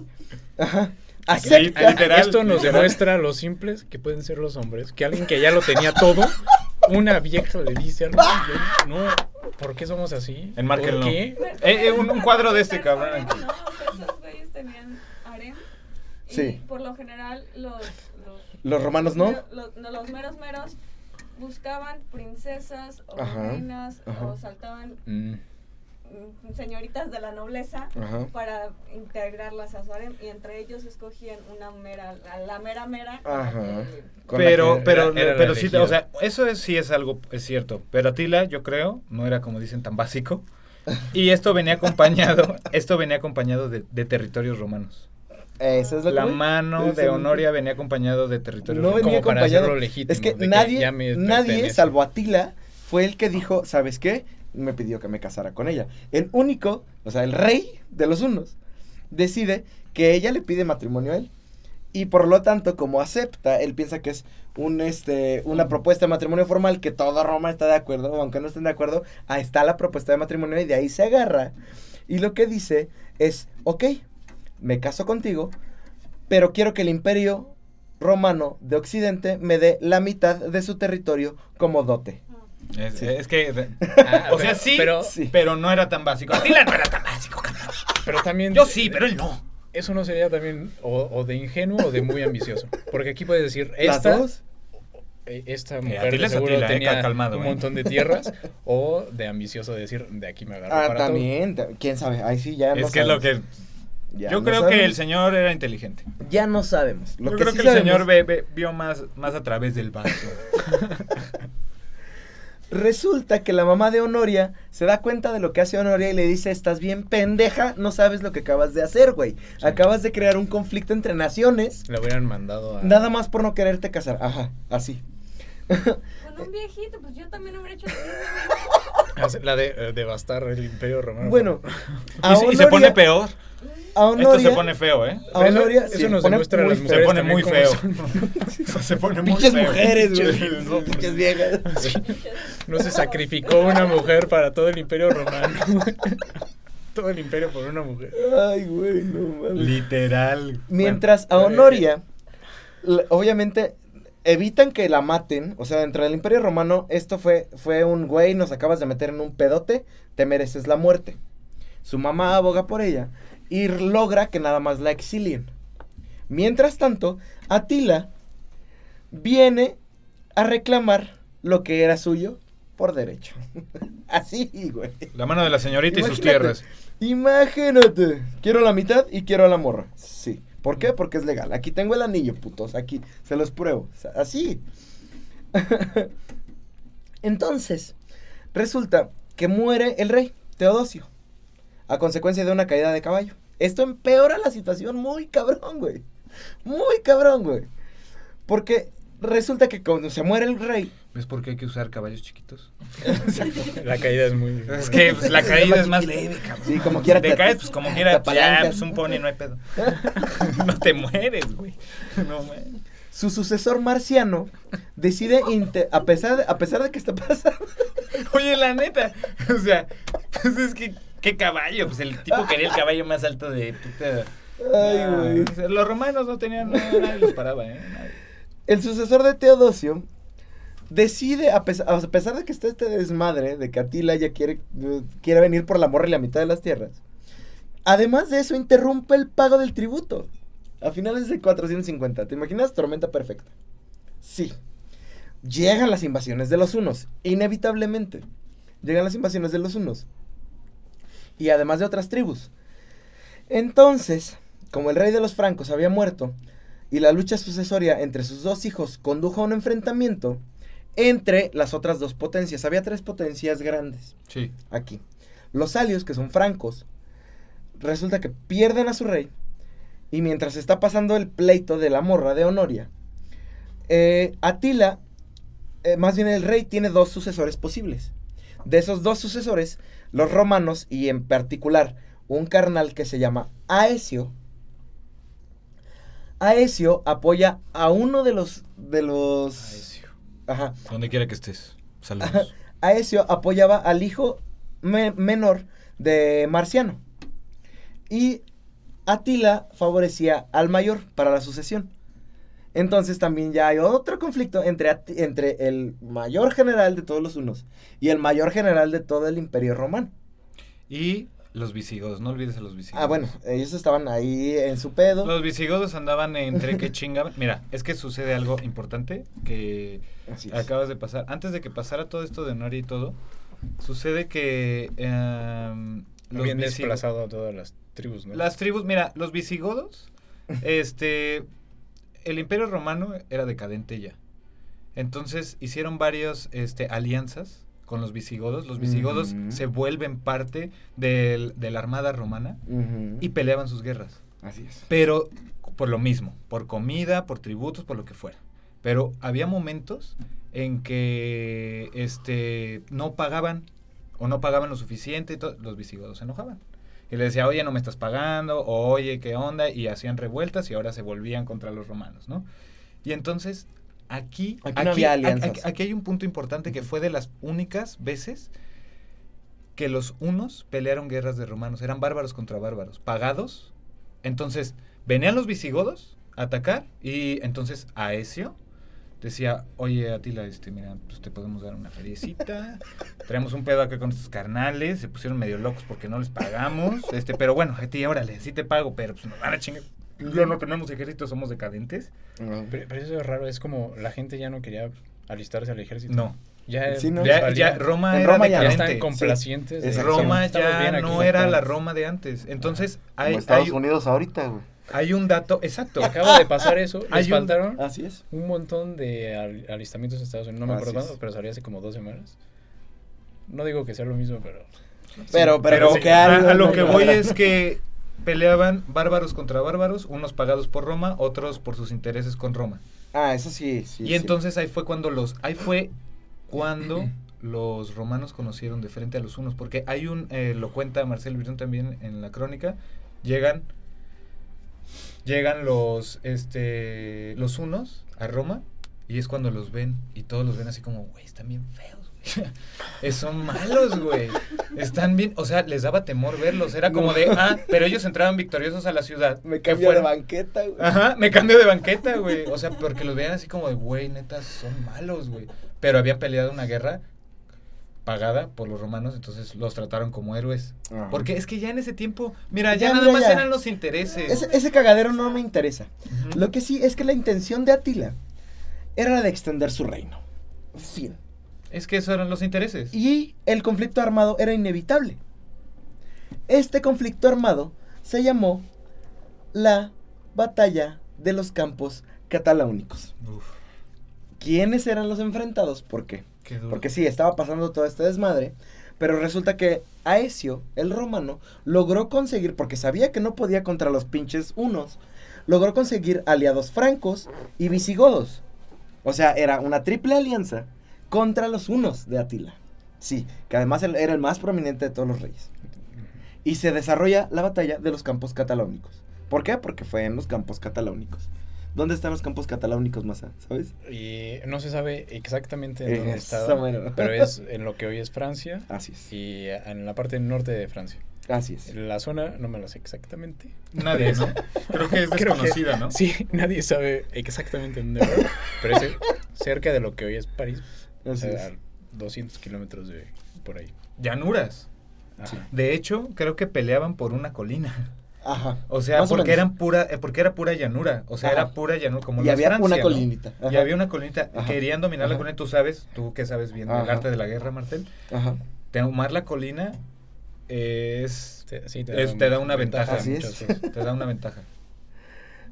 Ajá. Acepta. Literal, Esto nos literal. demuestra lo simples que pueden ser los hombres. Que alguien que ya lo tenía todo, una vieja le dice algo. No, ¿por qué somos así? Enmárquenlo. ¿Por qué? Un cuadro de este cabrón. No, o sea, esos güeyes tenían harem. Y Sí. por lo general Los romanos no. Los meros buscaban princesas o Ajá, reinas ajá. o saltaban Mm. señoritas de la nobleza Ajá. para integrarlas a su harem y entre ellos escogían la mera Ajá. que- Con la Pero que- era la sí, elegida. o sea, sí es algo, es cierto. Pero Atila, yo creo, no era como dicen tan básico. Y esto venía acompañado de territorios romanos. Eso es lo que La voy. mano de Honoria venía acompañado de territorios No romanos. venía Como para acompañado. hacerlo legítimo, Es que de que nadie, ya me nadie pertenece. salvo Atila, fue el que dijo, ¿sabes qué? Me pidió que me casara con ella. El único, o sea, el rey de los hunos, decide que ella le pide matrimonio a él. Y por lo tanto, como acepta, él piensa que es una propuesta de matrimonio formal, que toda Roma está de acuerdo, o aunque no estén de acuerdo, ahí está la propuesta de matrimonio y de ahí se agarra. Y lo que dice es, ok, me caso contigo, pero quiero que el imperio romano de Occidente me dé la mitad de su territorio como dote. Es que, Ah, o sea, pero- pero no era tan básico. Atila no era tan básico, cabrón. Pero también. Yo sí, pero él no. Eso no sería también o de ingenuo o de muy ambicioso. Porque aquí puedes decir, ¿Las dos? esta mujer Atila de es seguro Atila, tenía calmado, un ¿eh? montón de tierras. O de ambicioso de decir, de aquí me agarro para También, quién sabe, ahí sí ya no Es que es lo sabemos. que... Ya Yo no creo que sabemos. el señor era inteligente. Ya no sabemos. Lo Yo que creo sí que el sabemos- señor vio más a través del vaso. Resulta que la mamá de Honoria se da cuenta de lo que hace Honoria y le dice, estás bien pendeja, no sabes lo que acabas de hacer, güey. Sí. Acabas de crear un conflicto entre naciones, Le hubieran mandado a... nada más por no quererte casar. Ajá, así. Con un viejito, pues yo también hubiera hecho lo mismo. La de devastar el Imperio Romano. Bueno, Y se pone peor. A Honoria, Esto se pone feo, ¿eh? a Honoria Eso sí, nos pone demuestra a muy las feo. Se mujeres pone también muy cómo feo. son. Se pone muy Pinches feo. mujeres, güey. Pinches- Pinches viejas. No se sacrificó una mujer para todo el Imperio Romano. Todo el imperio por una mujer. Ay, güey, no mames. Literal. Mientras a Honoria, obviamente, evitan que la maten. O sea, dentro del Imperio Romano, esto fue un güey, nos acabas de meter en un pedote, te mereces la muerte. Su mamá aboga por ella y logra que nada más la exilien. Mientras tanto, Atila viene a reclamar lo que era suyo por derecho. Así, güey. La mano de la señorita y sus Imagínate. tierras. Imagínate. Quiero la mitad y quiero a la morra. Sí. ¿Por qué? Porque es legal. Aquí tengo el anillo, putos. Aquí. Se los pruebo. O sea, así. Entonces, resulta que muere el rey, Teodosio, a consecuencia de una caída de caballo. Esto empeora la situación muy cabrón, güey. Muy cabrón, güey. Porque resulta que cuando se muere el rey... ¿Ves por qué hay que usar caballos chiquitos? La caída es muy... Es que pues, la caída es más leve, cabrón. Sí, como quiera Te te- caes, pues como quiera, te pues, ya, apalancas. pues un pony, no hay pedo. No te mueres, güey. No, man. Su sucesor Marciano decide, a pesar de que está pasando... Oye, la neta, o sea, pues es que, ¿qué caballo? Pues el tipo quería el caballo más alto de puta. Ay, güey. Los romanos no tenían, nadie los paraba, Nadie. El sucesor de Teodosio decide, a pesar de que está este desmadre, de que Atila ya quiere venir por la morra y la mitad de las tierras, además de eso interrumpe el pago del tributo a finales de 450. ¿Te imaginas? Tormenta perfecta. Sí. Llegan las invasiones de los hunos, inevitablemente. Llegan las invasiones de los hunos. Y además de otras tribus. Entonces, como el rey de los francos había muerto, y la lucha sucesoria entre sus dos hijos condujo a un enfrentamiento entre las otras dos potencias. Había tres potencias grandes Sí. aquí. Los alios, que son francos, resulta que pierden a su rey, y mientras está pasando el pleito de la morra de Honoria, Atila, más bien el rey, tiene dos sucesores posibles. De esos dos sucesores, los romanos, y en particular un carnal que se llama Aecio apoya a uno de los... Aecio. Ajá. Donde quiera que estés. Saludos. Aecio apoyaba al hijo menor de Marciano. Y Atila favorecía al mayor para la sucesión. Entonces también ya hay otro conflicto entre el mayor general de todos los hunos y el mayor general de todo el Imperio Romano. Y los visigodos, no olvides a los visigodos. Ah, bueno, ellos estaban ahí en su pedo. Los visigodos andaban entre que chingaban. Mira, es que sucede algo importante que Así es. acabas de pasar. Antes de que pasara todo esto de Honoria y todo, sucede que Habían desplazado a todas las tribus, ¿no? las tribus, mira, los visigodos, el Imperio Romano era decadente ya. Entonces hicieron varias alianzas con los visigodos. Los visigodos Ujú. se vuelven parte de la armada romana Ujú. y peleaban sus guerras. Así es. Pero por lo mismo, por comida, por tributos, por lo que fuera. Pero había momentos en que no pagaban o no pagaban lo suficiente y los visigodos se enojaban. Y le decía, oye, no me estás pagando, o oye, ¿qué onda? Y hacían revueltas y ahora se volvían contra los romanos, ¿no? Y entonces, aquí no había alianzas. aquí hay un punto importante que fue de las únicas veces que los hunos pelearon guerras de romanos. Eran bárbaros contra bárbaros, pagados. Entonces, venían los visigodos a atacar y entonces Aecio decía, oye, Atila, mira, pues te podemos dar una feriecita, traemos un pedo acá con estos carnales, se pusieron medio locos porque no les pagamos, pero bueno, a ti, órale, sí te pago, pero pues nos van a chingar. Ya no tenemos ejército, somos decadentes. Pero eso es raro, es como la gente ya no quería alistarse al ejército. No. Ya, Sí, ¿no? Ya Roma En era Roma ya ya no. están decadente. complacientes. Sí. de- Roma estamos ya bien aquí. no era la Roma de antes. Entonces, Como Estados Unidos ahorita, güey. hay un dato, exacto. Acaba de pasar eso, les Hay un- faltaron Así es. un montón de alistamientos en Estados Unidos, no me acuerdo Así es. cuándo, pero salió hace como 2 semanas. No digo que sea lo mismo, pero... Pero Pero que algo, a lo ¿no? que voy es que peleaban bárbaros contra bárbaros, unos pagados por Roma, otros por sus intereses con Roma. Eso sí. Y entonces ahí fue cuando los romanos conocieron de frente a los hunos, porque hay lo cuenta Marcel Virón también en la crónica, llegan los hunos a Roma y es cuando los ven y todos los ven así como, güey, están bien feos, güey. Son malos, güey. Están bien, o sea, les daba temor verlos, era como pero ellos entraban victoriosos a la ciudad. Me cambio de banqueta, güey. Ajá, me cambio de banqueta, güey. O sea, porque los veían así como de, güey, neta, son malos, güey. Pero habían peleado una guerra pagada por los romanos, entonces los trataron como héroes. Ajá. Porque es que ya en ese tiempo, mira, nada más eran los intereses. Ese cagadero no me interesa. Uh-huh. Lo que sí es que la intención de Atila era la de extender su reino. Fin. Es que esos eran los intereses. Y el conflicto armado era inevitable. Este conflicto armado se llamó la Batalla de los Campos Cataláunicos. Uf. ¿Quiénes eran los enfrentados? ¿Por qué? Qué duro. Porque sí, estaba pasando todo este desmadre, pero resulta que Aecio, el romano, logró conseguir, porque sabía que no podía contra los pinches hunos, logró conseguir aliados francos y visigodos. O sea, era una triple alianza contra los hunos de Atila. Sí, que además era el más prominente de todos los reyes. Y se desarrolla la batalla de los Campos Cataláunicos. ¿Por qué? Porque fue en los Campos Cataláunicos. ¿Dónde están los Campos Cataláunicos, Masa? ¿Sabes? Y no se sabe exactamente en dónde Está estaba, bueno. pero es en lo que hoy es Francia. Así es. Y en la parte norte de Francia. Así es. La zona no me la sé exactamente. Nadie, ¿no? Creo que es desconocida, ¿no? Sí, nadie sabe exactamente dónde va, pero es cerca de lo que hoy es París. Así es. A 200 kilómetros de por ahí. Llanuras. Ajá. De hecho, creo que peleaban por una colina. Ajá. O sea, Más o porque menos. porque era pura llanura. O sea, Ajá. era pura llanura, como Y la había Francia, una ¿no? colinita. Ajá. Y había una colinita. Ajá. Querían dominar la Ajá. colina. Tú que sabes bien del Ajá. arte de la guerra, Martel. Ajá. Tomar la colina es... Sí, te da una ventaja. Así muchas es. cosas. Te da una ventaja.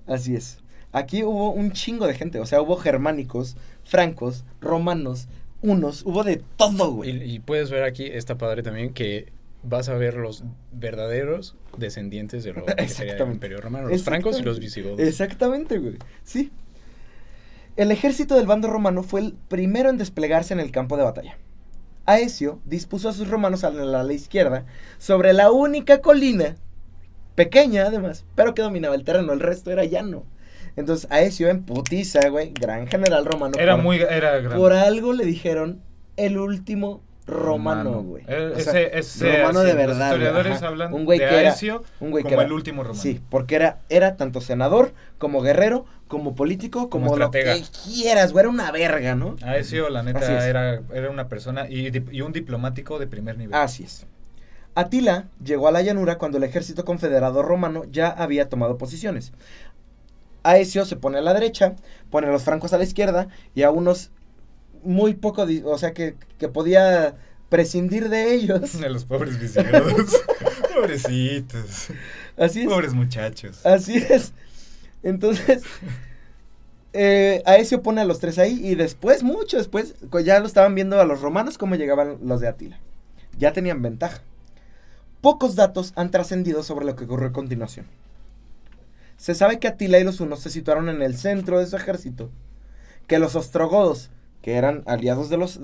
Así es. Aquí hubo un chingo de gente. O sea, hubo germánicos, francos, romanos, hunos. Hubo de todo, güey. Y puedes ver aquí, está padre también, que vas a ver los verdaderos descendientes de lo que sería el Exactamente. Imperio Romano, los francos y los visigodos. Exactamente, güey. Sí. El ejército del bando romano fue el primero en desplegarse en el campo de batalla. Aecio dispuso a sus romanos a la izquierda sobre la única colina, pequeña además, pero que dominaba el terreno, el resto era llano. Entonces Aecio en putiza, güey, gran general romano. Era grande. Por algo le dijeron el último romano, güey. O sea, Ese romano así, de verdad. Los historiadores ajá. hablan Un güey de que era- Aecio un güey que como era- el último romano. Sí, porque era tanto senador, como guerrero, como político, como lo estratega. que quieras, güey, era una verga, ¿no? Aecio, la Así es. neta, era una persona y un diplomático de primer nivel. Así es. Atila llegó a la llanura cuando el ejército confederado romano ya había tomado posiciones. Aecio se pone a la derecha, pone a los francos a la izquierda y a unos muy poco, o sea, que podía prescindir de ellos. De los pobres visigodos. Pobrecitos. Así es. Pobres muchachos. Así es. Entonces, Aecio pone a los tres ahí y después, mucho después, ya lo estaban viendo a los romanos cómo llegaban los de Atila. Ya tenían ventaja. Pocos datos han trascendido sobre lo que ocurrió a continuación. Se sabe que Atila y los hunos se situaron en el centro de su ejército, que los ostrogodos, que eran aliados de los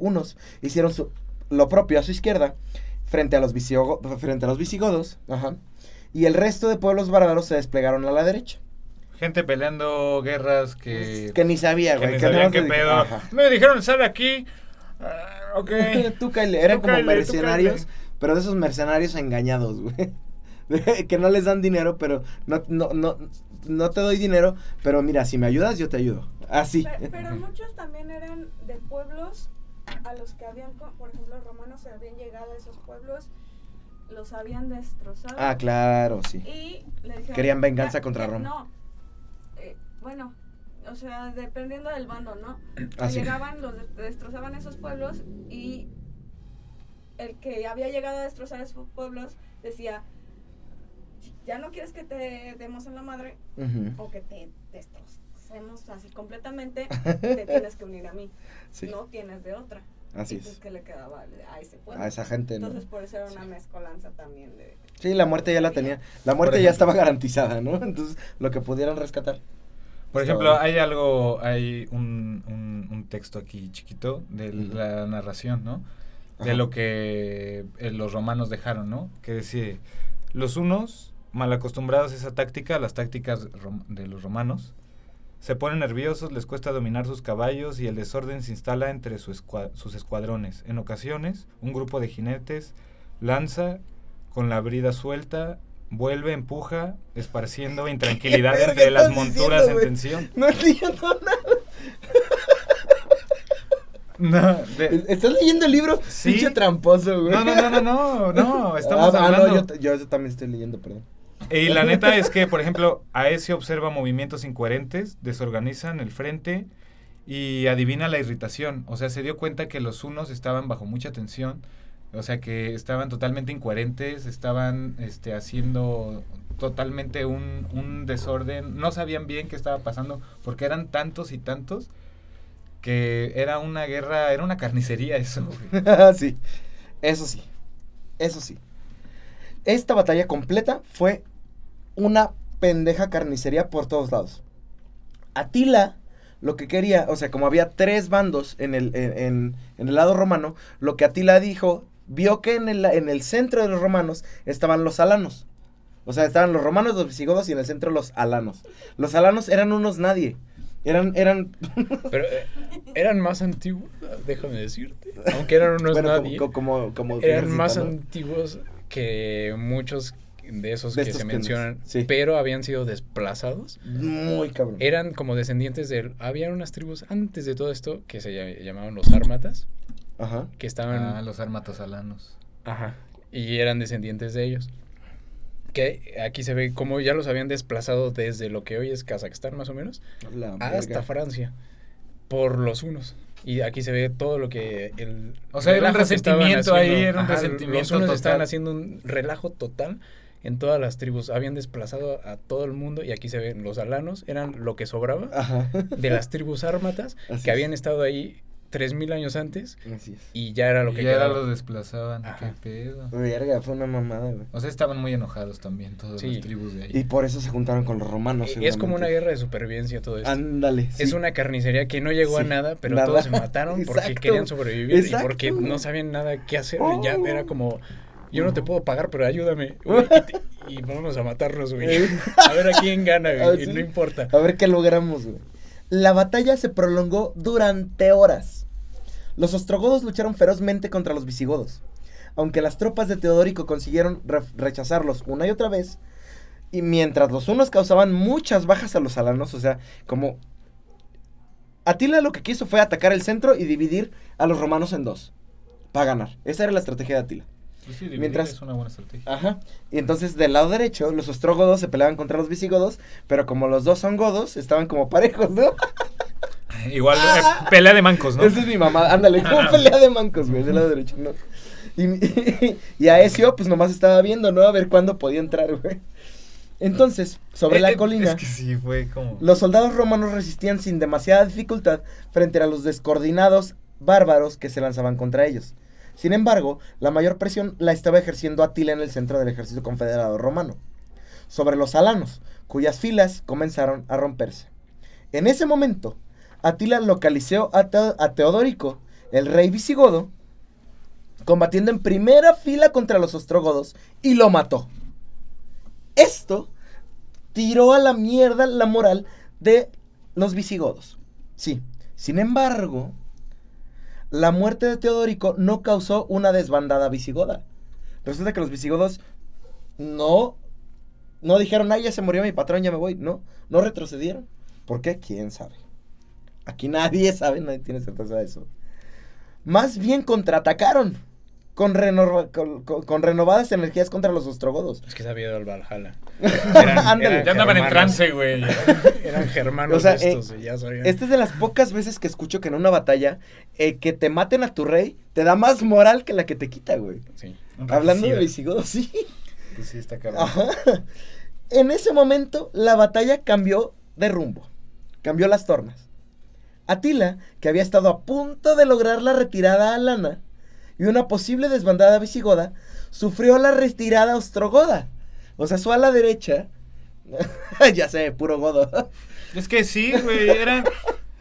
hunos, hicieron lo propio a su izquierda, frente a los visigodos, ajá, y el resto de pueblos bárbaros se desplegaron a la derecha. Gente peleando guerras que Que ni sabía, que güey. ni que sabían no qué se- pedo. Ajá. Me dijeron, sale aquí. Ok. Tú cáele, eran Tú como cáele, tú mercenarios, cáele. pero de esos mercenarios engañados, güey. Que no les dan dinero, pero no te doy dinero, pero mira, si me ayudas, yo te ayudo. Así. Pero muchos también eran de pueblos a los que habían, por ejemplo, los romanos se habían llegado a esos pueblos, los habían destrozado. Ah, claro, sí. Y le dijeron, Querían venganza contra Roma. No, bueno, o sea, dependiendo del bando, ¿no? Ah, sí. Llegaban, destrozaban esos pueblos y el que había llegado a destrozar esos pueblos decía, si ya no quieres que te demos en la madre Ujú. o que te destrocemos así completamente, te tienes que unir a mí. Sí. No tienes de otra. Así y es. pues que le quedaba a ese pueblo. A esa gente, ¿no? Entonces por eso era una mezcolanza también de... Sí, la muerte ya la tenía. La muerte Por ya ejemplo. estaba garantizada, ¿no? Entonces, lo que pudieran rescatar. Por Estaba ejemplo, bien. hay un texto aquí chiquito de Ujú. la narración, ¿no? De Ajá. lo que los romanos dejaron, ¿no? Que decía, los hunos, mal acostumbrados a esa táctica, a las tácticas de los romanos, se ponen nerviosos, les cuesta dominar sus caballos y el desorden se instala entre sus escuadrones. En ocasiones, un grupo de jinetes lanza con la brida suelta, vuelve, empuja, esparciendo intranquilidad ¿Qué verga entre las estás monturas diciendo, en güey? tensión. No entiendo nada. No, ¿Estás leyendo el libro? Sí. Pinche tramposo, güey. no, estamos no, hablando. yo también estoy leyendo, perdón. Y la neta es que, por ejemplo, Aecio observa movimientos incoherentes, desorganizan el frente y adivina la irritación. O sea, se dio cuenta que los hunos estaban bajo mucha tensión, o sea, que estaban totalmente incoherentes, estaban haciendo totalmente un desorden, no sabían bien qué estaba pasando, porque eran tantos y tantos que era una guerra, era una carnicería eso, güey. Sí, eso sí, eso sí. Esta batalla completa fue una pendeja carnicería por todos lados. Atila lo que quería, o sea, como había 3 bandos en el lado romano, lo que Atila dijo, vio que en el centro de los romanos estaban los alanos. O sea, estaban los romanos, los visigodos y en el centro los alanos. Los alanos eran unos nadie. Eran Pero eran más antiguos, déjame decirte. Aunque eran unos bueno, nadie. como Eran ejército, más ¿no? antiguos que muchos de esos De que estos se pendejos, mencionan, sí. pero habían sido desplazados. Muy cabrón. Eran como descendientes de... Habían unas tribus antes de todo esto que se llamaban los ármatas, Ajá. que estaban... Los armatosalanos. Ajá. Y eran descendientes de ellos. Que aquí se ve como ya los habían desplazado desde lo que hoy es Kazajstán, más o menos, La hasta verga. Francia, por los hunos. Y aquí se ve todo lo que el O sea, era un relajo que estaban resentimiento ahí, haciendo. era un Ajá, resentimiento los hunos total. estaban haciendo un relajo total en todas las tribus. Habían desplazado a todo el mundo y aquí se ven los alanos, eran lo que sobraba Ajá. de las tribus ármatas Así que es. habían estado ahí 3000 años antes Así es. y ya era lo que Y ahora quedaba. los desplazaban. Ajá. Qué pedo. Verga, fue una mamada, güey. O sea, estaban muy enojados también todas Sí. las tribus de ahí. Y por eso se juntaron con los romanos. Es como una seguramente. guerra de supervivencia todo esto. Ándale. Es sí. una carnicería que no llegó a Sí, nada, pero nada. todos se mataron porque Exacto, querían sobrevivir exacto. y porque no sabían nada qué hacer. Oh. Ya era como, yo no te puedo pagar, pero ayúdame. güey, y vamos a matarnos, güey. A ver a quién gana, Ah, güey. sí. No importa. A ver qué logramos, güey. La batalla se prolongó durante horas. Los ostrogodos lucharon ferozmente contra los visigodos. Aunque las tropas de Teodorico consiguieron rechazarlos una y otra vez, y mientras los hunos causaban muchas bajas a los alanos, o sea, como Atila lo que quiso fue atacar el centro y dividir a los romanos en 2 para ganar. Esa era la estrategia de Atila. Pues sí, dividir mientras- es una buena estrategia. Ajá. Y entonces del lado derecho los ostrógodos se peleaban contra los visigodos, pero como los dos son godos, estaban como parejos, ¿no? Igual, pelea de mancos, ¿no? Esa es mi mamá, ándale, como pelea de mancos, güey, del lado derecho, ¿no? Y Aecio, pues nomás estaba viendo, ¿no? A ver cuándo podía entrar, güey. Entonces, sobre la colina, Es que sí, fue como... los soldados romanos resistían sin demasiada dificultad frente a los descoordinados bárbaros que se lanzaban contra ellos. Sin embargo, la mayor presión la estaba ejerciendo Atila en el centro del ejército confederado romano, sobre los alanos, cuyas filas comenzaron a romperse. En ese momento, Atila localizó a Teodorico, el rey visigodo, combatiendo en primera fila contra los ostrogodos y lo mató. Esto tiró a la mierda la moral de los visigodos. Sí, sin embargo, la muerte de Teodorico no causó una desbandada visigoda. Resulta que los visigodos no dijeron, ay, ya se murió mi patrón, ya me voy. No retrocedieron. ¿Por qué? ¿Quién sabe? Aquí nadie sabe, nadie tiene certeza de eso. Más bien contraatacaron con renovadas energías contra los ostrogodos. Es que se había ido al Valhalla. Ándale. Ya andaban en germanos. trance, güey. Eran germanos O sea, estos, y ya sabían. Esta es de las pocas veces que escucho que en una batalla, que te maten a tu rey, te da más moral que la que te quita, güey. Sí. Hablando de visigodos, sí. Pues sí, está cabrón. Ajá. En ese momento, la batalla cambió de rumbo. Cambió las tornas. Atila, que había estado a punto de lograr la retirada alana y una posible desbandada visigoda, sufrió la retirada ostrogoda. O sea, su ala derecha, ya sé, puro godo. Es que sí, güey, eran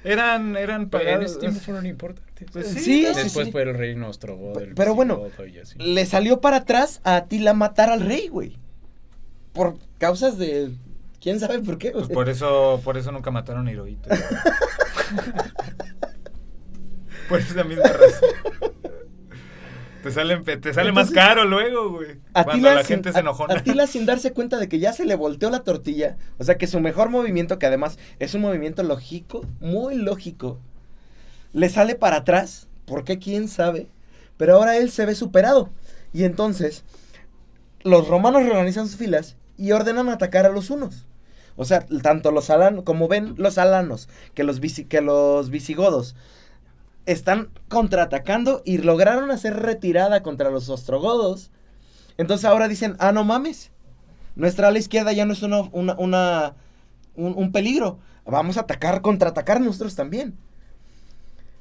Pero en pagados. ese tiempo fueron importantes. Pues Sí, Después sí. fue el reino ostrogodo. el Pero bueno, visigodo y así. Le salió para atrás a Atila matar al rey, güey. Por causas de... ¿Quién sabe por qué, güey? Pues por eso nunca mataron a Hirohito. Por esa misma razón. Te sale más Entonces, caro luego, güey. Cuando la gente se enojona. Atila, sin darse cuenta de que ya se le volteó la tortilla, o sea que su mejor movimiento, que además es un movimiento lógico, muy lógico, le sale para atrás. ¿Por qué? ¿Quién sabe? Pero ahora él se ve superado. Y entonces, los romanos reorganizan sus filas y ordenan atacar a los hunos. O sea, tanto los alanos, como ven los alanos, que los visigodos están contraatacando y lograron hacer retirada contra los ostrogodos. Entonces ahora dicen, no mames, nuestra ala izquierda ya no es un peligro. Vamos a contraatacar nosotros también.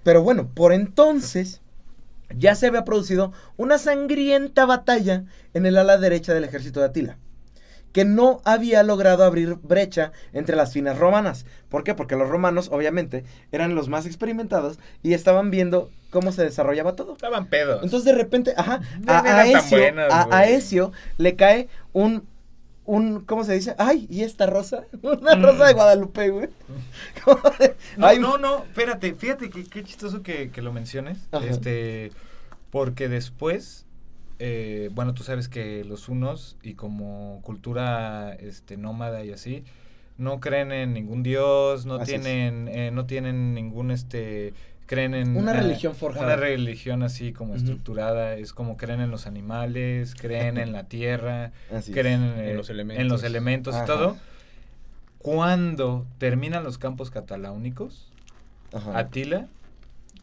Pero bueno, por entonces ya se había producido una sangrienta batalla en el ala derecha del ejército de Atila, que no había logrado abrir brecha entre las filas romanas. ¿Por qué? Porque los romanos, obviamente, eran los más experimentados y estaban viendo cómo se desarrollaba todo. Estaban pedos. Entonces, de repente, No eran tan buenas, a güey. Aecio le cae un, ¿cómo se dice? ¡Ay! ¿Y esta rosa? Una rosa de Guadalupe, güey. No, espérate, fíjate qué chistoso que lo menciones. Ajá. Porque después... bueno, tú sabes que los hunos y como cultura nómada y así no creen en ningún dios, no Así tienen ningún creen en Una religión forjada. una religión así como Ujú. estructurada, es como creen en los animales, creen en la tierra, Así es. creen En los elementos. y Ajá. todo. Cuando terminan los campos cataláunicos, Ajá. Atila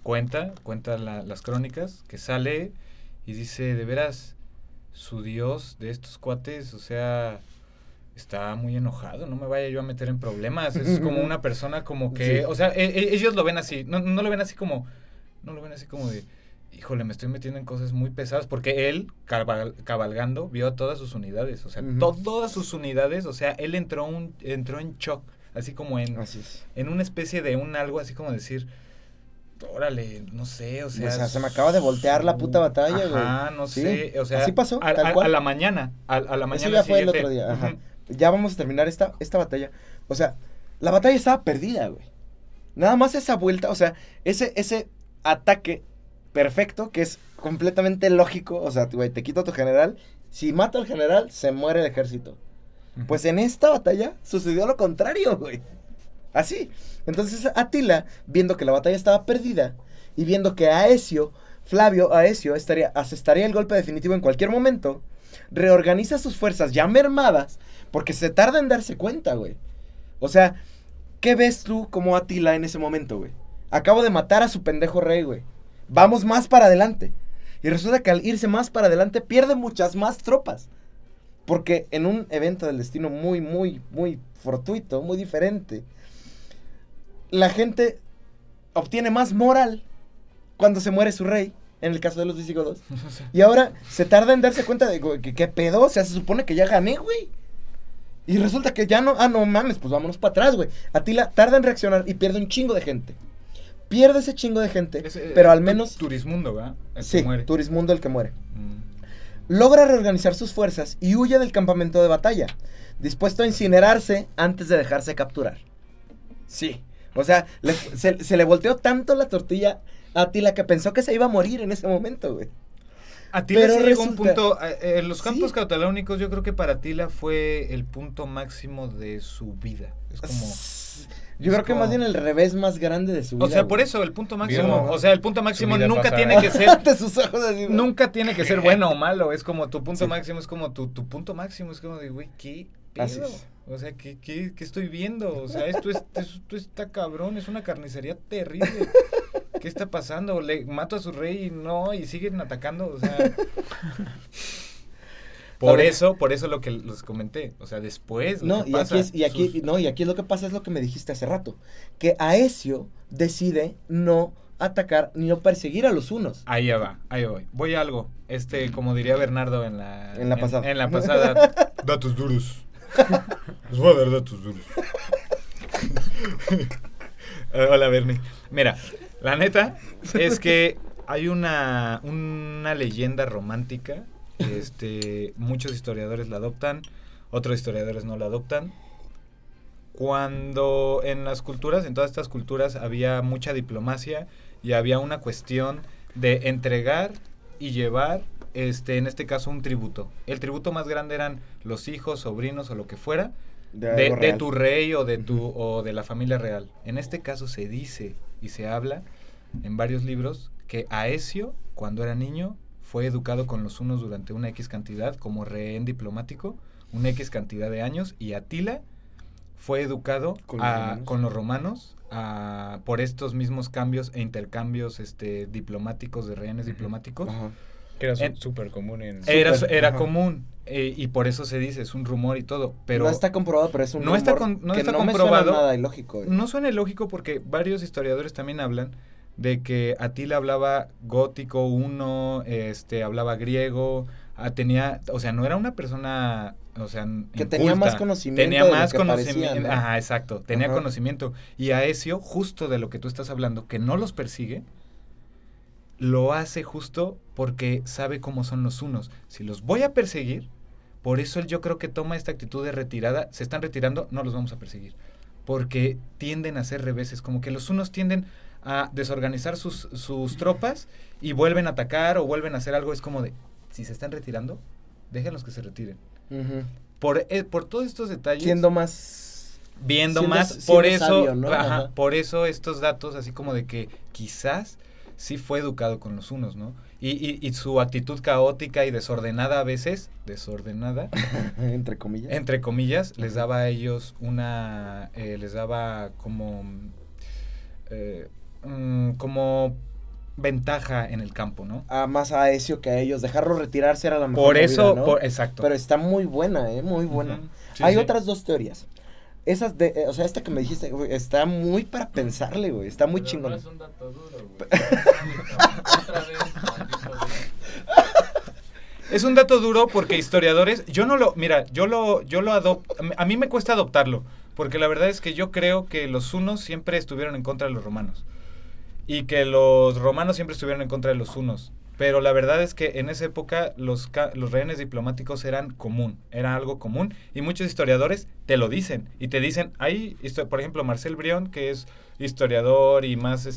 cuenta las crónicas que sale y dice, de veras, su dios de estos cuates, o sea, está muy enojado, no me vaya yo a meter en problemas. Es como una persona como que, Sí. o sea, ellos lo ven así, no lo ven así como, no lo ven así como de, híjole, me estoy metiendo en cosas muy pesadas, porque él, cabalgando, vio todas sus unidades, o sea, Ujú. todas sus unidades, o sea, él entró en shock, así como Así es. en una especie de un algo así como decir, órale, no sé, o sea... se me acaba de voltear la puta batalla, güey. Ajá, no Sí, sé, o sea... así pasó, tal cual. A la mañana, a la mañana Eso ya fue el siguiente. otro día, ajá. Ujú. Ya vamos a terminar esta batalla. O sea, la batalla estaba perdida, güey. Nada más esa vuelta, o sea, ese ataque perfecto, que es completamente lógico. O sea, güey, te quito a tu general. Si mato al general, se muere el ejército. Pues en esta batalla sucedió lo contrario, güey. Así. Entonces Atila, viendo que la batalla estaba perdida y viendo que Flavio Aecio asestaría el golpe definitivo en cualquier momento, reorganiza sus fuerzas ya mermadas, porque se tarda en darse cuenta, güey. O sea, ¿qué ves tú como Atila en ese momento, güey? Acabo de matar a su pendejo rey, güey. Vamos más para adelante. Y resulta que al irse más para adelante pierde muchas más tropas. Porque en un evento del destino muy, muy, muy fortuito, muy diferente, la gente obtiene más moral cuando se muere su rey, en el caso de los visigodos. Y ahora se tarda en darse cuenta de que qué pedo, o sea, se supone que ya gané, güey. Y resulta que ya no, no mames, pues vámonos para atrás, güey. Atila tarda en reaccionar y pierde un chingo de gente. Pierde ese chingo de gente, pero al menos... Turismundo, ¿verdad? El Sí, que muere. Turismundo el que muere. Mm. Logra reorganizar sus fuerzas y huye del campamento de batalla, dispuesto a incinerarse antes de dejarse capturar. Sí, o sea, se le volteó tanto la tortilla a Atila que pensó que se iba a morir en ese momento, güey. Atila Pero sí llegó a un resulta- punto, en los campos Sí. cataláunicos yo creo que para Atila fue el punto máximo de su vida. Es como... Yo creo que más bien el revés más grande de su vida. O sea, por güey. eso, el punto Vio máximo, o sea, el punto máximo vida nunca pasada. tiene que ser... Ante sus ojos así, güey. Nunca tiene que ser bueno o malo, es como tu punto Sí. máximo, es como tu punto máximo, es como de, güey, ¿qué Así pedo? es. O sea, ¿qué estoy viendo? O sea, esto está cabrón, es una carnicería terrible. ¿Qué está pasando? Le mato a su rey y no, y siguen atacando, o sea... Por eso lo que les comenté, o sea, después lo No, que y pasa, aquí es lo que pasa, es lo que me dijiste hace rato, que Aecio decide no atacar ni no perseguir a los hunos. Ahí va, ahí voy. Voy a algo, como diría Bernardo en la pasada. En la pasada, datos duros. Les voy a dar datos duros. Hola, Bernie. Mira, la neta es que hay una leyenda romántica. Muchos historiadores la adoptan, otros historiadores no la adoptan. Cuando en las culturas, en todas estas culturas, había mucha diplomacia y había una cuestión de entregar y llevar, en este caso, un tributo. El tributo más grande eran los hijos, sobrinos o lo que fuera, de tu rey o de la familia real. En este caso se dice y se habla en varios libros que Aecio, cuando era niño, fue educado con los hunos durante una X cantidad como rehén diplomático, una X cantidad de años, y Atila fue educado con los romanos por estos mismos cambios e intercambios diplomáticos de rehenes diplomáticos. Ajá. Que era súper común Era común, y por eso se dice, es un rumor y todo, pero no está comprobado, pero es un no rumor no que está no comprobado. Me suena nada ilógico. No suena ilógico porque varios historiadores también hablan de que Atila hablaba gótico, hablaba griego, o sea, no era una persona, o sea, que tenía más conocimiento. Tenía más conocimiento. Parecía, ¿no? Ajá, exacto, tenía conocimiento. Y Aecio, justo de lo que tú estás hablando, que no los persigue, lo hace justo porque sabe cómo son los hunos. Si los voy a perseguir, por eso yo creo que toma esta actitud de retirada. Se están retirando, no los vamos a perseguir, porque tienden a hacer reveses, como que los hunos tienden a desorganizar sus tropas y vuelven a atacar o vuelven a hacer algo. Es como de, si se están retirando, déjenlos que se retiren. Uh-huh. Por todos estos detalles, Viendo más, por eso, sabio, ¿no? por eso estos datos, así como de que quizás sí fue educado con los hunos, ¿no? Y su actitud caótica y desordenada a veces, entre comillas, les daba a ellos les daba como ventaja en el campo, ¿no? Más a Aecio que a ellos. Dejarlos retirarse era la mejor Por eso, movida, ¿no? Exacto. Pero está muy buena, muy buena. Uh-huh. Sí, Hay sí. otras dos teorías. Esas o sea, esta que me dijiste, güey, está muy para pensarle, güey. Está muy chingón. No es un dato duro, güey. Otra vez, maldito duro. Es un dato duro porque historiadores, yo lo adopto, a mí me cuesta adoptarlo, porque la verdad es que yo creo que los hunos siempre estuvieron en contra de los romanos, y que los romanos siempre estuvieron en contra de los hunos, pero la verdad es que en esa época los rehenes diplomáticos eran algo común, y muchos historiadores te lo dicen, y te dicen, por ejemplo, Marcel Brion, que es historiador y más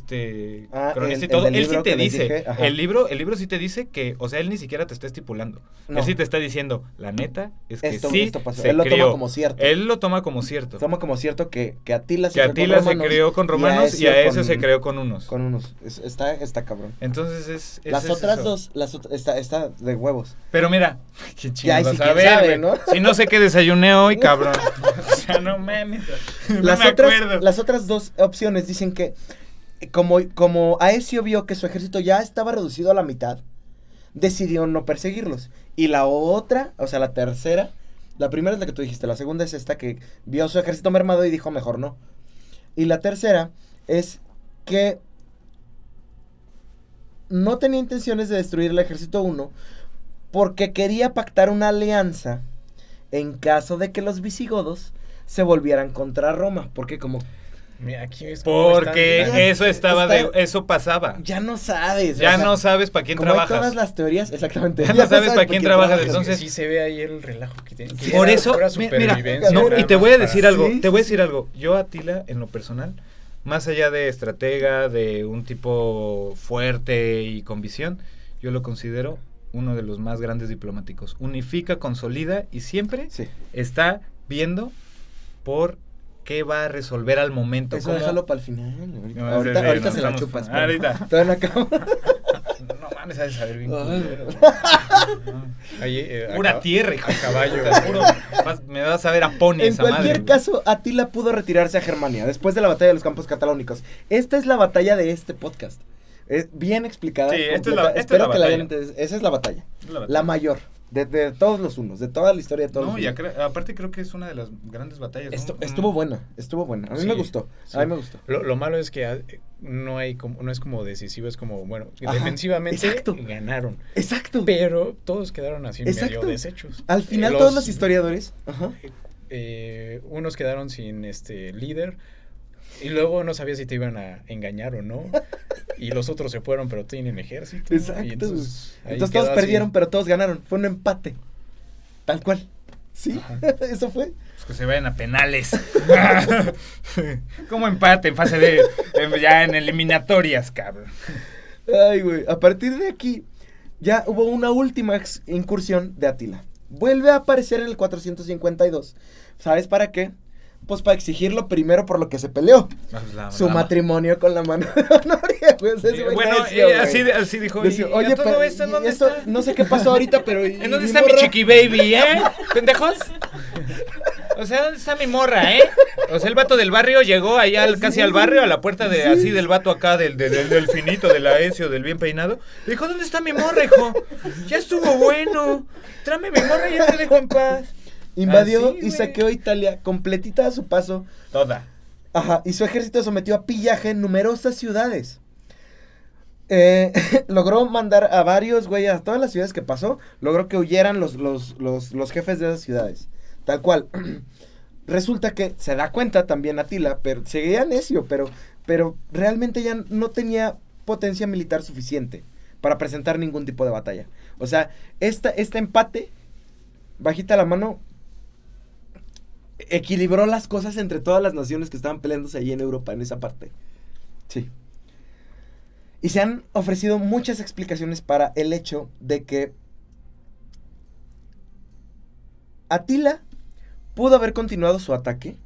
cronista y todo, él sí te dice, el libro sí te dice que, o sea, él ni siquiera te está estipulando, él sí te está diciendo, la neta es que esto pasó. Él lo toma como cierto. Él lo toma como cierto. Toma como cierto que Atila se creó con romanos y Aecio se creó con unos. Con unos. Está cabrón. Entonces las otras dos, está de huevos. Pero mira, qué ya chido. Si sabe, ¿no? Si no sé qué desayuné hoy, cabrón. O sea, no mames. Las otras dos opciones dicen que como Aecio vio que su ejército ya estaba reducido a la mitad, decidió no perseguirlos. Y la otra, o sea, la tercera, la primera es la que tú dijiste, la segunda es esta que vio su ejército mermado y dijo mejor no. Y la tercera es que no tenía intenciones de destruir el ejército 1 porque quería pactar una alianza en caso de que los visigodos se volvieran contra Roma, porque como mira, aquí es porque eso pasaba. Ya no sabes. Ya no sabes para quién trabajas. Hay todas las teorías, exactamente. Ya no sabes para quién trabajas, entonces sí se ve ahí el relajo que tiene. Por eso, mira, y te voy a decir algo, sí, te voy a decir algo. Yo a Atila, en lo personal, más allá de estratega, de un tipo fuerte y con visión, yo lo considero uno de los más grandes diplomáticos. Unifica, consolida y siempre está viendo por qué va a resolver al momento. Eso déjalo para el final. Ahorita se la chupas. Ahorita. Todavía no acabo. No mames, sabes saber bien. Pura tierra, hijo. A caballo. Me vas a ver a pony En esa madre. cualquier caso, Atila pudo retirarse a Germania después de la batalla de los Campos Catalónicos. Esta es la batalla de este podcast. Bien explicada. Sí, Espero esta es la que la batalla. hayan entendido. Esa es la batalla. La mayor. De todos los hunos, de toda la historia de todos No, los y hunos. aparte creo que es una de las grandes batallas, ¿no? Estuvo buena. A mí Sí, me gustó. sí. A mí me gustó. Lo malo es que no es como decisivo, es como, bueno, defensivamente exacto. ganaron. Exacto. Pero todos quedaron así medio Exacto. deshechos. Al final Los- todos los historiadores, unos quedaron sin líder. Y luego no sabía si te iban a engañar o no. Y los otros se fueron, pero tienen ejército. Exacto. Y entonces ahí Entonces quedó todos así. perdieron, pero todos ganaron. Fue un empate. Tal cual. Sí, Ajá. eso fue. Pues que se vayan a penales. Como empate en fase de... ya en eliminatorias, cabrón. Ay, güey. A partir de aquí, ya hubo una última incursión de Atila. Vuelve a aparecer en el 452. ¿Sabes para qué? Pues para exigirlo primero por lo que se peleó. Su matrimonio con la mano de Honoria, güey. O sea, ese güey Bueno, necio, güey. así dijo. Decía, ¿y oye, todo pero esto en dónde esto, está? no sé qué pasó ahorita, pero... ¿En dónde está mi morra? chiqui baby, pendejos? O sea, ¿dónde está mi morra, O sea, el vato del barrio llegó allá casi al barrio, a la puerta de así del vato acá, del finito, del aecio, del bien peinado. Dijo, ¿dónde está mi morra, hijo? Ya estuvo bueno. Tráeme mi morra y ya te dejo en paz. Invadió Así, y güey. saqueó Italia completita a su paso. Toda. Ajá, y su ejército sometió a pillaje en numerosas ciudades. Logró mandar a varios, güey, a todas las ciudades que pasó, logró que huyeran los jefes de esas ciudades. Tal cual. Resulta que se da cuenta también Atila, pero seguía necio, pero realmente ya no tenía potencia militar suficiente para presentar ningún tipo de batalla. O sea, este empate, bajita la mano, equilibró las cosas entre todas las naciones que estaban peleándose allí en Europa, en esa parte. Sí. Y se han ofrecido muchas explicaciones para el hecho de que Atila pudo haber continuado su ataque.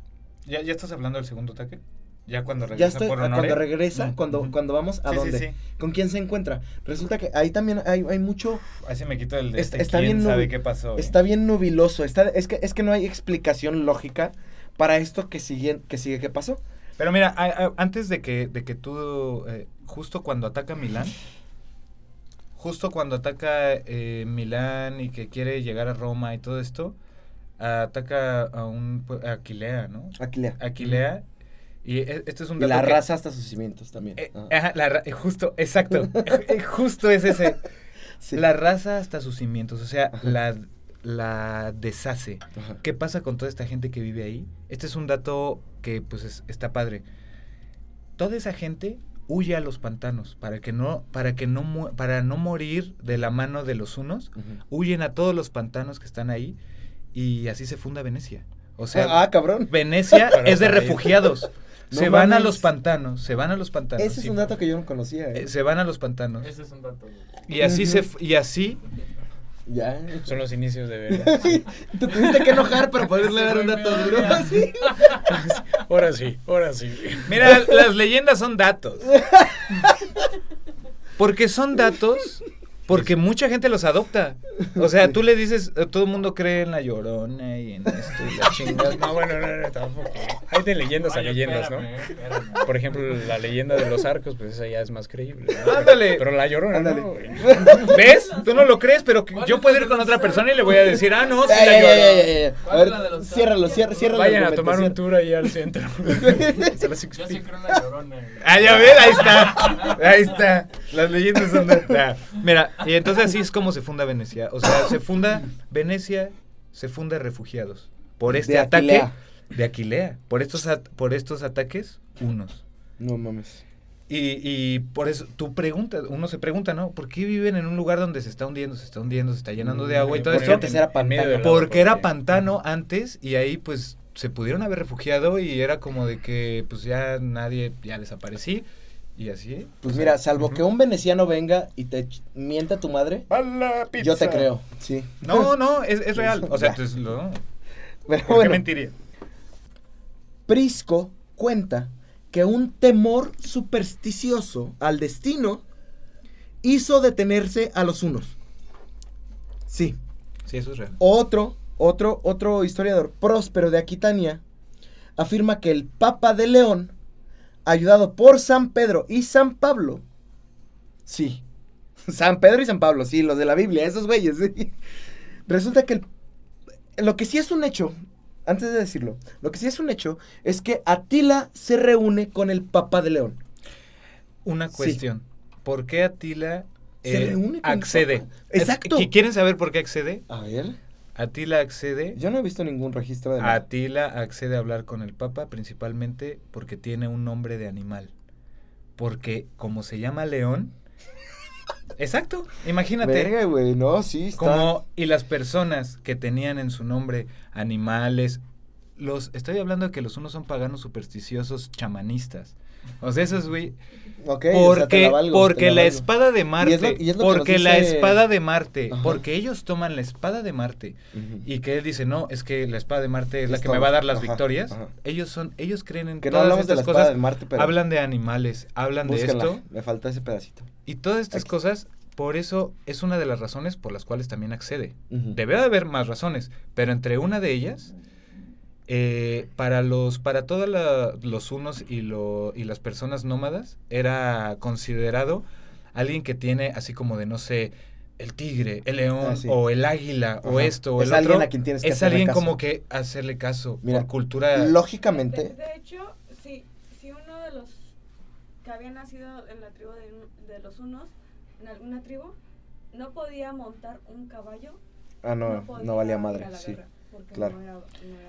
¿Ya estás hablando del segundo ataque? ¿Ya cuando Ya regresa estoy, por cuando Honoria? regresa, Mm, cuando vamos a Sí, dónde, sí, sí. con quién se encuentra. Resulta que ahí también hay mucho, Ahí se me quita el de Está ¿quién bien sabe nubi- qué pasó? está bien nubiloso, es que no hay explicación lógica para esto que sigue que pasó. Pero mira, antes de que tú, justo cuando ataca Milán y que quiere llegar a Roma y todo esto, ataca a Aquilea, ¿no? Aquilea. Y este es un Y dato la que- raza hasta sus cimientos también. Ajá. Ajá, justo, exacto. Justo es ese. Sí. La raza hasta sus cimientos, o sea, Ajá. la deshace. Ajá. ¿Qué pasa con toda esta gente que vive ahí? Este es un dato que pues está padre. Toda esa gente huye a los pantanos para no morir de la mano de los hunos. Ujú. Huyen a todos los pantanos que están ahí y así se funda Venecia. O sea, Cabrón. Venecia Pero es de para ir. refugiados. No Se van a mames. los pantanos. Ese es sí. un dato que yo no conocía. Se van a los pantanos. Ese es un dato. Y así Ujú. y así Ya. Son los inicios de ver. Te tuviste que enojar para poderle dar un dato duro. Sí. Ahora sí, ahora sí. mira, las leyendas son datos. Porque son datos, porque mucha gente los adopta. O sea, tú le dices, todo el mundo cree en la Llorona y en esto y la chingada. No, bueno, no, tampoco. Hay de leyendas a Oye, leyendas, ¿no? espérame. Por ejemplo, la leyenda de los arcos, pues esa ya es más creíble, ¿no? Ándale. Pero la Llorona, Ándale. ¿no? güey? ¿Ves? Tú no lo crees, pero yo puedo ir con otra persona y le voy a decir, no, sí, la Llorona. A ¿Cuál es la de ver, los ciérralo, tacos? cierra la Vayan a tomar un argumentación. tour ahí al centro. Se las Yo sí explico. creo en la Llorona. güey. Ya ves, ahí está. Las leyendas son datos. Mira, y entonces así es como se funda Venecia. O sea, Venecia se funda refugiados por este De ataque Aquilea. de Aquilea, por estos ataques unos. No mames. Y por eso uno se pregunta, ¿no? ¿Por qué viven en un lugar donde se está hundiendo, se está llenando de agua y todo Porque esto? antes era En medio del pantano. agua, Porque era pantano antes y ahí pues se pudieron haber refugiado y era como de que pues ya desaparecí y así. Pues o mira, sea, salvo que un veneciano venga y te mienta tu madre, ¡a la pizza! yo te creo. Sí. No, es real. O sea, Ya. entonces, Pero ¿por qué bueno, mentiría? Prisco cuenta que un temor supersticioso al destino hizo detenerse a los hunos. Sí. Sí, eso es real. Otro historiador próspero de Aquitania afirma que el Papa de León, ayudado por San Pedro y San Pablo, sí, San Pedro y San Pablo, sí, los de la Biblia, esos güeyes, sí, Resulta que lo que sí es un hecho, antes de decirlo, lo que sí es un hecho es que Atila se reúne con el Papa de León. Una cuestión. ¿Por qué Atila Se reúne con el accede? Papa. Exacto. ¿Quieren saber por qué accede? A ver, Atila accede. yo no he visto ningún registro de nada. Atila accede a hablar con el Papa principalmente porque tiene un nombre de animal. Porque como se llama León. Exacto, imagínate. Verga, güey, no, sí, está. Y las personas que tenían en su nombre animales, estoy hablando de que los unos son paganos supersticiosos chamanistas. O sea, esos güey, Ok, o sea, te la valgo, te porque la la valgo. espada de Marte, Y es lo que porque nos la dice- espada de Marte, Ajá. porque ellos toman la espada de Marte Ujú. y que él dice, no, es que la espada de Marte es la Es que me todo. va a dar las Ajá, victorias. ajá. Ellos creen en Que no todas hablamos de la estas espada cosas. de Marte, pero Hablan de animales, hablan búsquenla, de esto. me falta ese pedacito. Y todas estas Aquí. cosas, por eso es una de las razones por las cuales también accede. Ujú. Debe de haber más razones, pero entre una de ellas, para todos los hunos y las personas nómadas, era considerado alguien que tiene así como de, no sé, el tigre, el león, Ah, sí. o el águila, o Ajá. esto, o Es el alguien otro. a quien tienes que es hacerle alguien caso. como que hacerle caso, Mira, por cultura. Lógicamente, De hecho, si uno de los que había nacido en la tribu de los hunos, en alguna tribu, no podía montar un caballo, no podía valía ir madre, a la sí. guerra, porque claro. no era-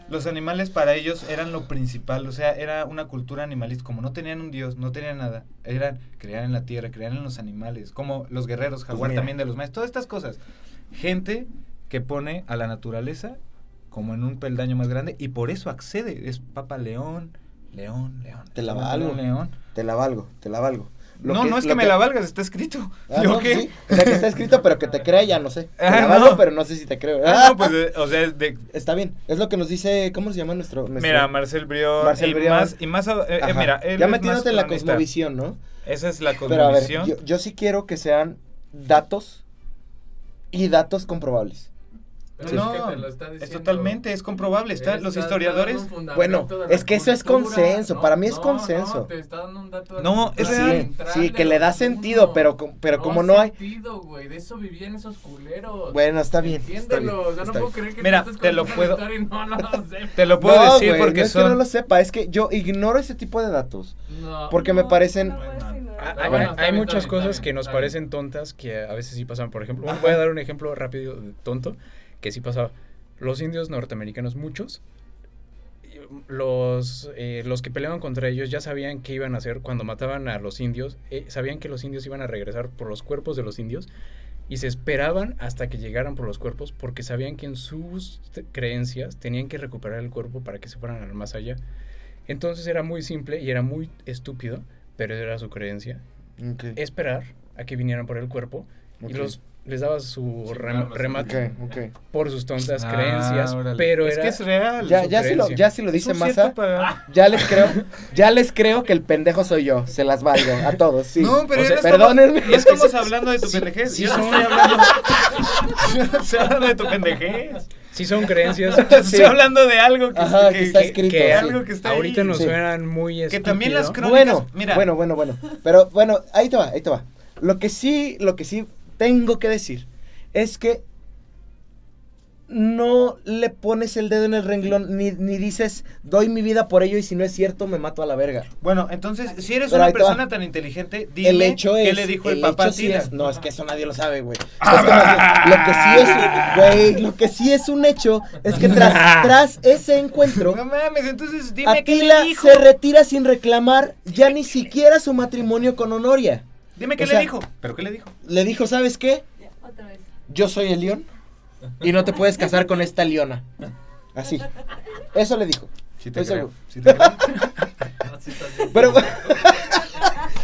Los animales para ellos eran lo principal, o sea, era una cultura animalista, como no tenían un dios, no tenían nada, creían en la tierra, creían en los animales, como los guerreros, jaguar mira. también de los mayas, todas estas cosas. Gente que pone a la naturaleza como en un peldaño más grande y por eso accede, es Papa León. Te la Papa valgo. León. Te la valgo. No es que me la valgas, está escrito. Ah, ¿Yo no, qué? sí. O sea, que está escrito, pero que te crea ya no sé. Te Ah, la valgo, no. pero no sé si te creo. Ah, no, pues, o sea, Está bien. Es lo que nos dice, ¿cómo se llama nuestro? mira, Marcel Brión, Marcel Brión. Mira, él ya es metiéndote más en la cronista. cosmovisión, ¿no? Esa es la Pero a ver, cosmovisión. yo sí quiero que sean datos y datos comprobables. Pero No, es que te lo está es diciendo. totalmente, es comprobable. Los Está historiadores. dando un fundamento Bueno, de la es que eso es cultura. consenso, para mí es consenso. No, te está dando un dato de No, la cultura es real. central Sí, de que le da los sentido, hunos. pero como no hay- sentido, güey, de eso vivían esos culeros. Bueno, está bien. Entiéndelo, o sea, no está puedo bien. creer que Mira, tú estés te lo contando puedo- una historia y no lo sé. Te lo puedo No, decir güey, porque no es son. que no lo sepa, es que yo ignoro ese tipo de datos. No. Porque me No, parecen... no puedes ignorar. Ah, bueno, está Hay bien, muchas está bien, cosas está que bien, nos está bien. parecen tontas que a veces sí pasan. Por ejemplo, voy a dar un ejemplo rápido, tonto, que sí pasaba. Los indios norteamericanos, muchos, los que peleaban contra ellos ya sabían qué iban a hacer cuando mataban a los indios. Sabían que los indios iban a regresar por los cuerpos de los indios y se esperaban hasta que llegaran por los cuerpos porque sabían que en sus creencias tenían que recuperar el cuerpo para que se fueran al más allá. Entonces era muy simple y era muy estúpido, pero era su creencia, Ok, esperar a que vinieran por el cuerpo y ok. les daba su Chingarlos. remate Ok. por sus tontas creencias, Órale. pero es era que es real. Ya, su ya si lo Es dice un Massa, cierto para- ya les creo que el pendejo soy yo. Se las valgo a todos, sí. No, pero O sea, no perdónenme. estamos, no estamos hablando de tu pendejez. sí yo no son- estoy hablando. Yo no estoy hablando de tu pendejez. sí son creencias Estoy hablando de algo que, Ajá, que está escrito, que sí. algo que está ahorita ahí. nos Sí. suenan muy Que también las estúpido. crónicas. Bueno, mira, bueno. Pero bueno, ahí te va. Lo que sí tengo que decir es que no le pones el dedo en el renglón ni dices, doy mi vida por ello y si no es cierto me mato a la verga. bueno, entonces, si eres Pero una ahí te va. persona tan inteligente, dime El hecho qué es, le dijo el papá a hecho sí Tila. es- no, es que eso nadie lo sabe, güey. Lo que sí es un hecho es que tras ese encuentro, No mames, entonces dime qué Atila le dijo. se retira sin reclamar ya ni siquiera su matrimonio con Honoria. Dime qué o le sea, dijo. ¿Pero qué le dijo? Le dijo, ¿sabes qué? Ya, otra vez. Yo soy el león y no te puedes casar con esta leona. Así. Eso le dijo. Sí te Estoy creo. seguro. Sí te creo. Así está bien. Pero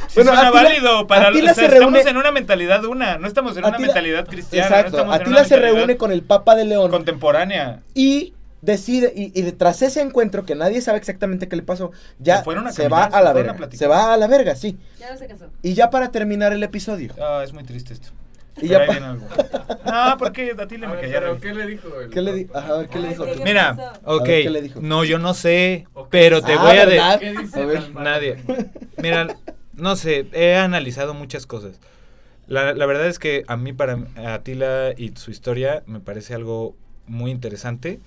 Sí Bueno, suena Atila- válido para Atila o sea, se estamos reúne- en una mentalidad no estamos en una Atila- mentalidad cristiana, no exacto, estamos en Atila una se mentalidad reúne con el Papa de León contemporánea. y decide, y tras ese encuentro, que nadie sabe exactamente qué le pasó, ya Se fueron a se va caminar, a la se fueron a verga. platicar. Se va a la verga, sí. Ya no se casó. Y ya para terminar el episodio. Ah, es muy triste esto. Y Pero ya ahí pa- viene algo. No, porque a ti le A me ver, caía pero re- ¿qué le dijo el ¿Qué le di? papá? Ajá, a ver, ¿qué le dijo? Ay, Mira, ok, A ver, ¿qué le dijo? no, yo no sé, Ok. pero te Ah, voy a ¿verdad? ¿Qué dice A ver. tan mal? Nadie. Mira, no sé, he analizado muchas cosas. La verdad es que a mí, para Atila y su historia, me parece algo muy interesante.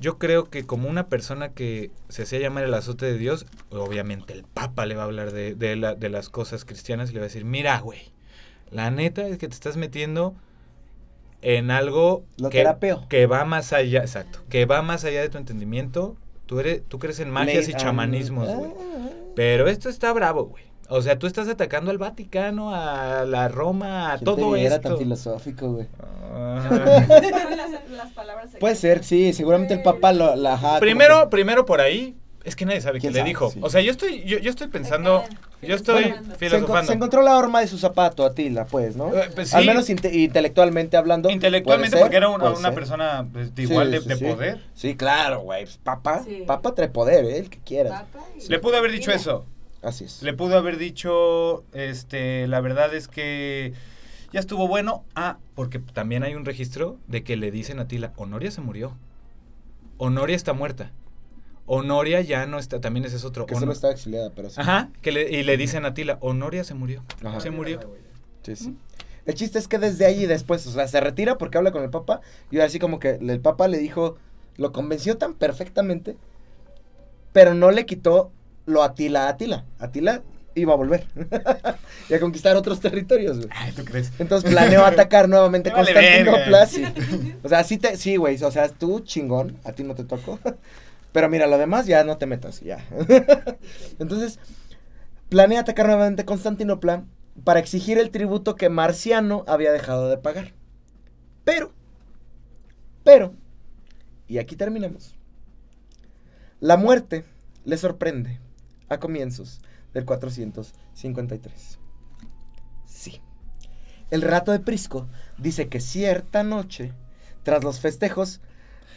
Yo creo que como una persona que se hacía llamar el azote de Dios, obviamente el Papa le va a hablar de las cosas cristianas y le va a decir, mira, güey, la neta es que te estás metiendo en algo que va más allá, exacto, que va más allá de tu entendimiento. Tú crees en magias y chamanismos, güey. Pero esto está bravo, güey. O sea, tú estás atacando al Vaticano, a la Roma, a todo esto. Era tan filosófico, güey. Las palabras Puede ser, sí, seguramente el Papa la Primero por ahí, es que nadie sabe qué le dijo. Sí. O sea, yo estoy pensando, yo estoy filosofando. Se encontró la horma de su zapato, Atila, pues, ¿no? Pues, sí. Al menos intelectualmente hablando. Intelectualmente, porque era una persona pues, igual de poder. Sí, claro, güey. Pues, Papa trae poder, el que quieras. Le pudo haber dicho eso. Así es. Le pudo haber dicho, la verdad es que ya estuvo bueno. Porque también hay un registro de que le dicen a Atila, Honoria se murió. Honoria está muerta. Honoria ya no está, también ese es otro. Que solo estaba exiliada, pero sí. Ajá, y le dicen a Atila, Honoria se murió. Ajá. Se murió. Sí. El chiste es que desde ahí después, o sea, se retira porque habla con el Papa. Y así como que el Papa le dijo, lo convenció tan perfectamente, pero no le quitó lo Atila a Atila. Atila iba a volver y a conquistar otros territorios, güey. Ay, ¿tú crees? Entonces planeó atacar nuevamente Constantinopla. Sí. O sea, sí, güey. O sea, tú chingón, a ti no te tocó. Pero mira, lo demás ya no te metas, ya. Entonces, planea atacar nuevamente Constantinopla para exigir el tributo que Marciano había dejado de pagar. Pero, y aquí terminamos. La muerte le sorprende a comienzos del 453. Sí. El relato de Prisco dice que cierta noche, tras los festejos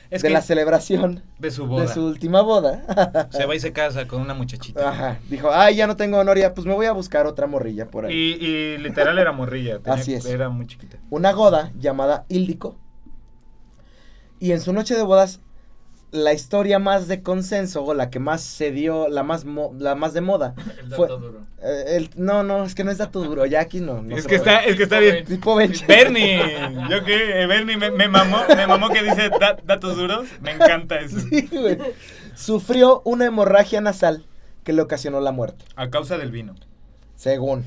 de la celebración de su boda, de su última boda, se va y se casa con una muchachita. Ajá. Dijo, ya no tengo Honoria, pues me voy a buscar otra morrilla por ahí. Y literal era morrilla. Así es. Era muy chiquita. Una goda llamada Íldico. Y en su noche de bodas, la historia más de consenso, o la que más se dio, la más de moda, el fue... dato duro. No, es que no es dato duro, ya aquí no. Es que está bien. Tipo Bench. Bernie, yo que Bernie me mamó que dice datos duros, me encanta eso. Sí, güey. Sufrió una hemorragia nasal que le ocasionó la muerte. A causa del vino. Según.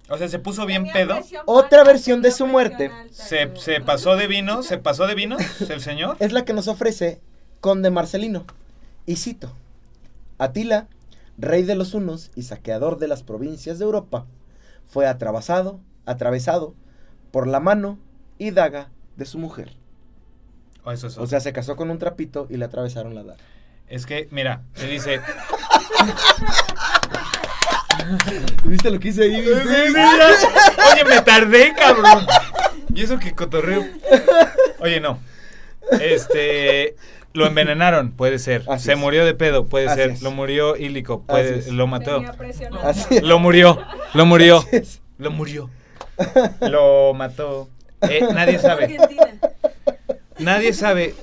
O sea, se puso bien pedo. Otra versión de su muerte. Se pasó de vino el señor. Es la que nos ofrece Conde Marcelino. Y cito: Atila, rey de los hunos y saqueador de las provincias de Europa, fue atravesado por la mano y daga de su mujer. O sea, se casó con un trapito y le atravesaron la daga. Es que, mira, se dice... ¿Viste lo que hice ahí? Oye, me tardé, cabrón. ¿Y eso qué cotorreo? Oye, no. Lo envenenaron, puede ser. Así se es. Murió de pedo, puede Así ser. es. Lo murió Ílico, lo mató. Así es. Lo murió. Así es. Lo murió. Lo mató. Nadie sabe.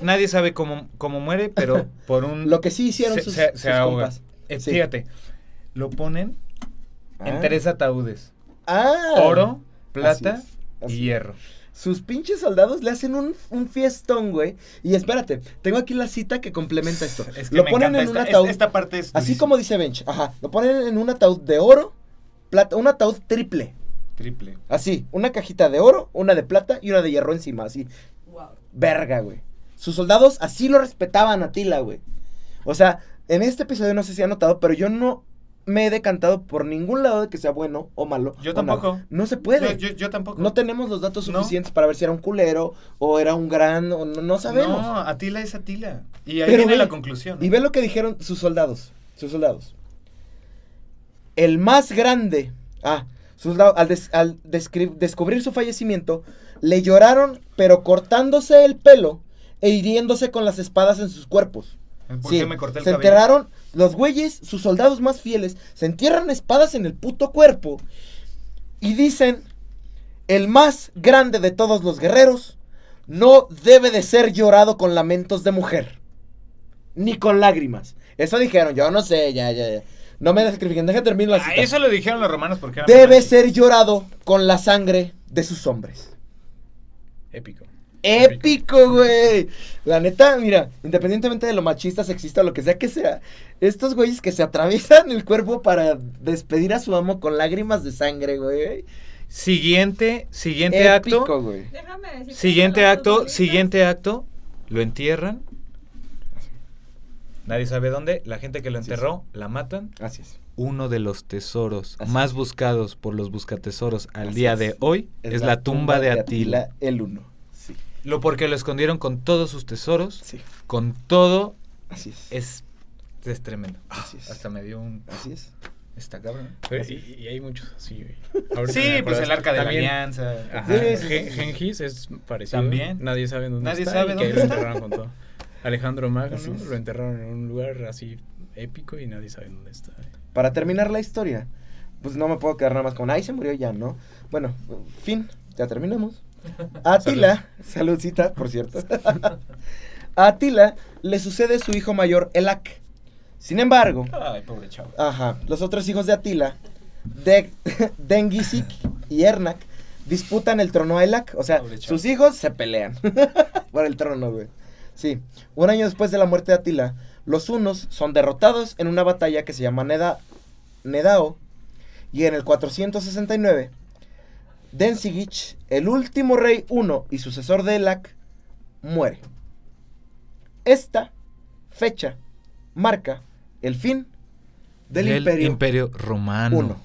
Nadie sabe cómo muere, pero por un... Lo que sí hicieron sus ahoga. compas. Sí. Fíjate, lo ponen en 3 ataúdes. Ah. Oro, plata Así y es. hierro. Sus pinches soldados le hacen un fiestón, güey. Y espérate, tengo aquí la cita que complementa esto. Es que lo me ponen encanta en un ataúd. esta parte es Así durísima. como dice Bench. Ajá. Lo ponen en un ataúd de oro, plata, un ataúd triple. Así, una cajita de oro, una de plata y una de hierro encima, así. Wow. Verga, güey. Sus soldados así lo respetaban a Atila, güey. O sea, en este episodio no sé si han notado, pero yo no me he decantado por ningún lado de que sea bueno o malo. Yo tampoco. No se puede. Yo tampoco. No tenemos los datos suficientes para ver si era un culero o era un gran... O no sabemos. No, Atila es Atila. Y ahí Pero viene ve, la conclusión. Y ve lo que dijeron sus soldados. El más grande... al descubrir su fallecimiento, le lloraron, pero cortándose el pelo e hiriéndose con las espadas en sus cuerpos. ¿Por qué me corté el se cabello? enteraron, los güeyes, sus soldados más fieles, se entierran espadas en el puto cuerpo y dicen: el más grande de todos los guerreros no debe de ser llorado con lamentos de mujer, ni con lágrimas. Eso dijeron, yo no sé, ya. No me sacrifiquen, deja terminar la cita. Eso lo dijeron los romanos porque eran Debe machos. ser llorado con la sangre de sus hombres. Épico. Épico, güey. La neta, mira, independientemente de lo machista, sexista o lo que sea, estos güeyes que se atraviesan el cuerpo para despedir a su amo con lágrimas de sangre, güey. Siguiente Épico, acto. güey. Déjame decirte Siguiente que los acto, futbolistas- siguiente acto. Lo entierran. Nadie sabe dónde. La gente que lo Así enterró la matan. Así es. Uno de los tesoros Así más es. buscados por los buscatesoros al Así día es. de hoy es la tumba de Atila. el uno. Sí, Porque lo escondieron con todos sus tesoros. sí. Con todo. Así es. Es tremendo. Así es. Hasta me dio un... Así es. Está cabrón. Pero, y hay muchos así, güey. Ahorita Sí, me pues acuerdas, el arca de la también- alianza. Ajá, Sí, sí, sí. Gengis es parecido. También. Nadie sabe dónde Nadie está. sabe y que dónde lo está. enterraron con todo. Alejandro Magno Así es. lo enterraron en un lugar así épico y nadie sabe dónde está. Para terminar la historia, pues no me puedo quedar nada más con, ahí se murió ya, ¿no? Bueno, fin, ya terminamos. A Atila, saludcita, por cierto. A Atila le sucede su hijo mayor, Elac. Sin embargo, Ay, pobre chavo. los otros hijos de Atila, Dengisik y Ernak, disputan el trono a Elac. O sea, Pobre chavo. sus hijos se pelean por el trono, güey. Sí, un año después de la muerte de Atila, los hunos son derrotados en una batalla que se llama Nedao. Y en el 469, Densigich, el último rey huno y sucesor de Elac, muere. Esta fecha marca el fin del imperio romano. huno.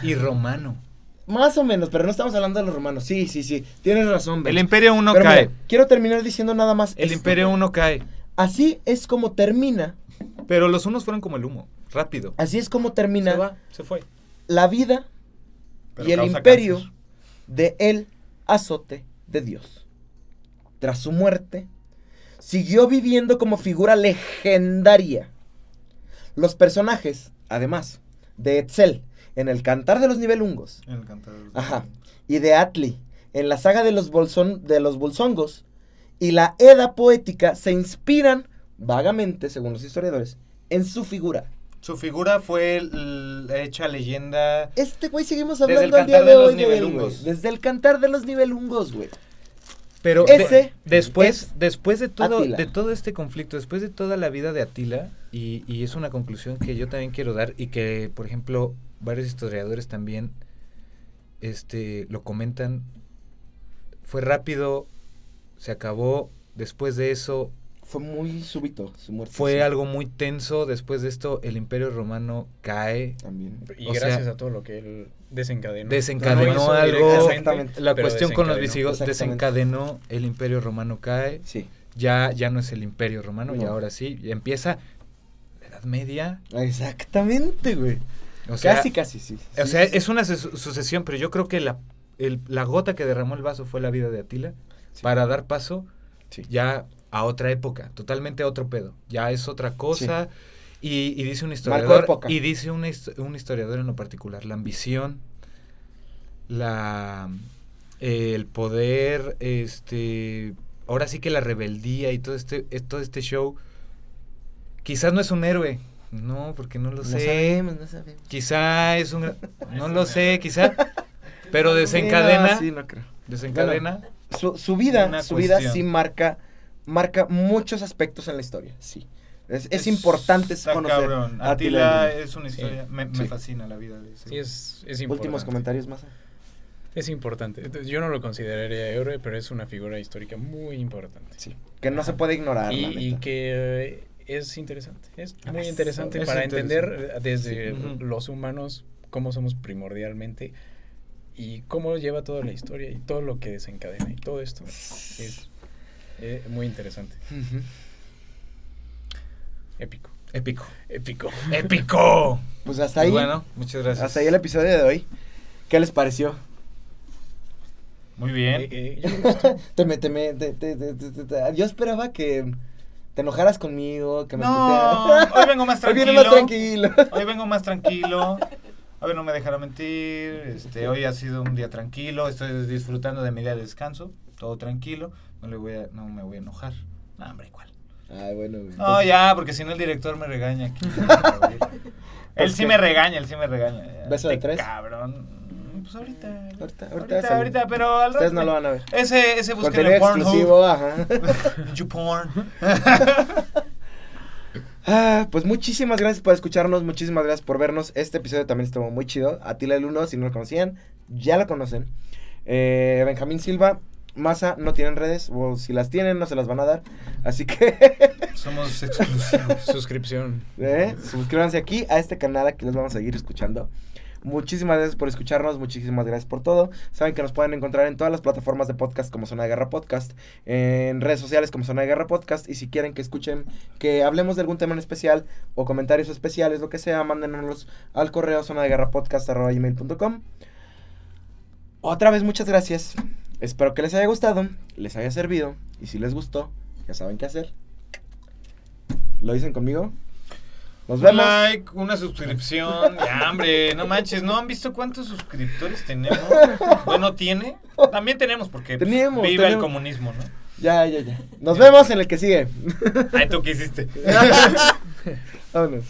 Y romano. Más o menos, pero no estamos hablando de los romanos. Sí, tienes razón, Ben. El imperio uno Pero cae. mira, quiero terminar diciendo nada más El esto. imperio uno cae. Así es como termina, Pero los unos fueron como el humo. Rápido. así es como termina Se va, se fue. la vida Pero y el causa imperio cáncer. de el azote de Dios. Tras su muerte, siguió viviendo como figura legendaria. Los personajes, además, de Etzel en el Cantar de los Nibelungos, El cantador. ajá, y de Atli en la saga de los Bolsongos y la Edda poética se inspiran vagamente, según los historiadores, en su figura. Su figura fue hecha leyenda. Este güey seguimos Desde hablando el al día Cantar de de los hoy de él, güey. Nibelungos. Desde el Cantar de los Nibelungos, güey. Pero Ese después es de todo, Atila. de todo este conflicto, después de toda la vida de Atila, y es una conclusión que yo también quiero dar, y que, por ejemplo, varios historiadores también lo comentan, fue rápido, se acabó, después de eso Fue muy súbito su muerte. fue sí, algo muy tenso, después de esto el Imperio Romano cae, También. Y O gracias sea, a todo lo que él desencadenó. desencadenó No hizo algo, directamente, exactamente. la pero cuestión con los desencadenó. visigodos, Exactamente. desencadenó, el Imperio Romano cae, Sí. ya no es el Imperio Romano, y No. ahora sí, y empieza la Edad Media, Exactamente, güey. o sea, Casi, sí. o Sí, sea, sí, sí. es una sucesión, pero yo creo que la gota que derramó el vaso fue la vida de Atila, Sí. para dar paso Sí. ya a otra época, totalmente a otro pedo, ya es otra cosa, y dice un Marcó historiador, época. y dice un historiador en lo particular, la ambición, el poder, ahora sí que la rebeldía y todo este show, quizás no es un héroe, no, porque no lo No sé, sabemos. quizá es un, no lo sé, quizá, pero desencadena, Sí, no creo. desencadena, Su vida Una sí cuestión. marca muchos aspectos en la historia, sí. Es importante está conocer cabrón. a Atila el Uno. es una historia, me Sí. fascina la vida de ese. Sí, es importante. Últimos comentarios más. Es importante. Entonces, yo no lo consideraría héroe, pero es una figura histórica muy importante. Sí. Que no se puede ignorar, la Y neta. que es interesante. Es muy Es- interesante es para interesante. entender desde Sí. Ujú. los humanos cómo somos primordialmente y cómo lleva toda la historia y todo lo que desencadena y todo esto es muy interesante. Ujú. Épico. Épico. Épico. ¡Épico! Pues hasta ahí, Bueno, muchas gracias. hasta ahí el episodio de hoy. ¿Qué les pareció? Muy bien. Yo me gustó. Yo esperaba que te enojaras conmigo, que me No, putearas. hoy vengo más Hoy tranquilo. viene más tranquilo. Hoy vengo más tranquilo. Hoy no me dejará mentir. Hoy ha sido un día tranquilo. Estoy disfrutando de mi día de descanso. Todo tranquilo. No me voy a enojar. No, hombre, igual. Ay, bueno, güey. No, ya, porque si no el director me regaña aquí. Él sí qué? me regaña, él sí me regaña. ¿Beso de tres? Cabrón. Pues ahorita. sale. Ahorita, pero al Ustedes rato. no lo van a ver. Ese búsquenlo Contenido en Pornhub. exclusivo, ajá. YouPorn. Pues muchísimas gracias por escucharnos, muchísimas gracias por vernos. Este episodio también estuvo muy chido. Atila el Uno, si no lo conocían, ya lo conocen. Benjamín Silva, Maza, no tienen redes, o si las tienen no se las van a dar. Así que Somos exclusivos. Suscripción. suscríbanse aquí a este canal, aquí los vamos a seguir escuchando. Muchísimas gracias por escucharnos, muchísimas gracias por todo. Saben que nos pueden encontrar en todas las plataformas de podcast como Zona de Guerra Podcast, en redes sociales como Zona de Guerra Podcast, y si quieren que escuchen, que hablemos de algún tema en especial o comentarios especiales, lo que sea, mándenos al correo zonadeguerrapodcast@gmail.com. Otra vez muchas gracias. Espero que les haya gustado, les haya servido, y si les gustó, ya saben qué hacer. ¿Lo dicen conmigo? Nos Un vemos. like, una suscripción. Ya, hombre, no manches, ¿no han visto cuántos suscriptores tenemos? Bueno, ¿tiene? También tenemos, porque Teníamos. viva el comunismo, ¿no? Ya. Nos vemos en el que sigue. Ay, ¿tú qué hiciste? Vámonos.